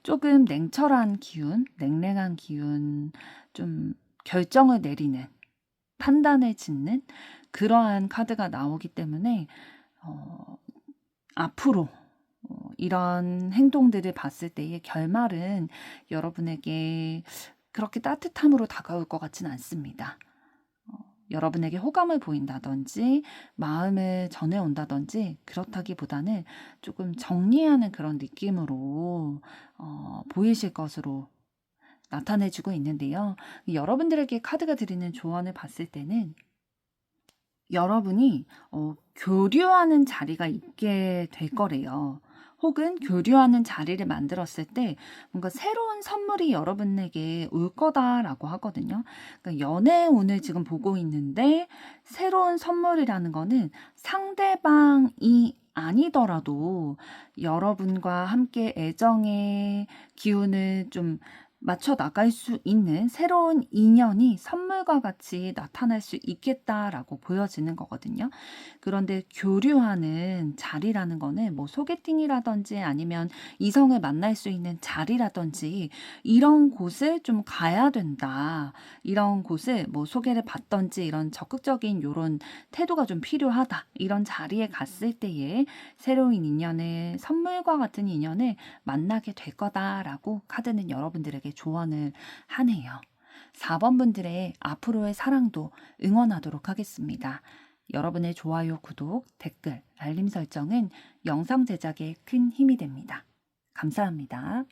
조금 냉철한 기운, 냉랭한 기운, 좀 결정을 내리는, 판단을 짓는 그러한 카드가 나오기 때문에 앞으로 이런 행동들을 봤을 때의 결말은 여러분에게 그렇게 따뜻함으로 다가올 것 같진 않습니다. 여러분에게 호감을 보인다든지 마음을 전해온다든지 그렇다기보다는 조금 정리하는 그런 느낌으로 보이실 것으로 나타내주고 있는데요. 여러분들에게 카드가 드리는 조언을 봤을 때는 여러분이 교류하는 자리가 있게 될 거래요. 혹은 교류하는 자리를 만들었을 때 뭔가 새로운 선물이 여러분에게 올 거다라고 하거든요. 그러니까 연애운을 지금 보고 있는데 새로운 선물이라는 거는 상대방이 아니더라도 여러분과 함께 애정의 기운을 좀 맞춰 나갈 수 있는 새로운 인연이 선물과 같이 나타날 수 있겠다라고 보여지는 거거든요. 그런데 교류하는 자리라는 거는 뭐 소개팅이라든지 아니면 이성을 만날 수 있는 자리라든지 이런 곳을 좀 가야 된다. 이런 곳을 뭐 소개를 받든지 이런 적극적인 요런 태도가 좀 필요하다. 이런 자리에 갔을 때에 새로운 인연을 선물과 같은 인연을 만나게 될 거다라고 카드는 여러분들에게 조언을 하네요. 4번 분들의 앞으로의 사랑도 응원하도록 하겠습니다. 여러분의 좋아요, 구독, 댓글, 알림 설정은 영상 제작에 큰 힘이 됩니다. 감사합니다.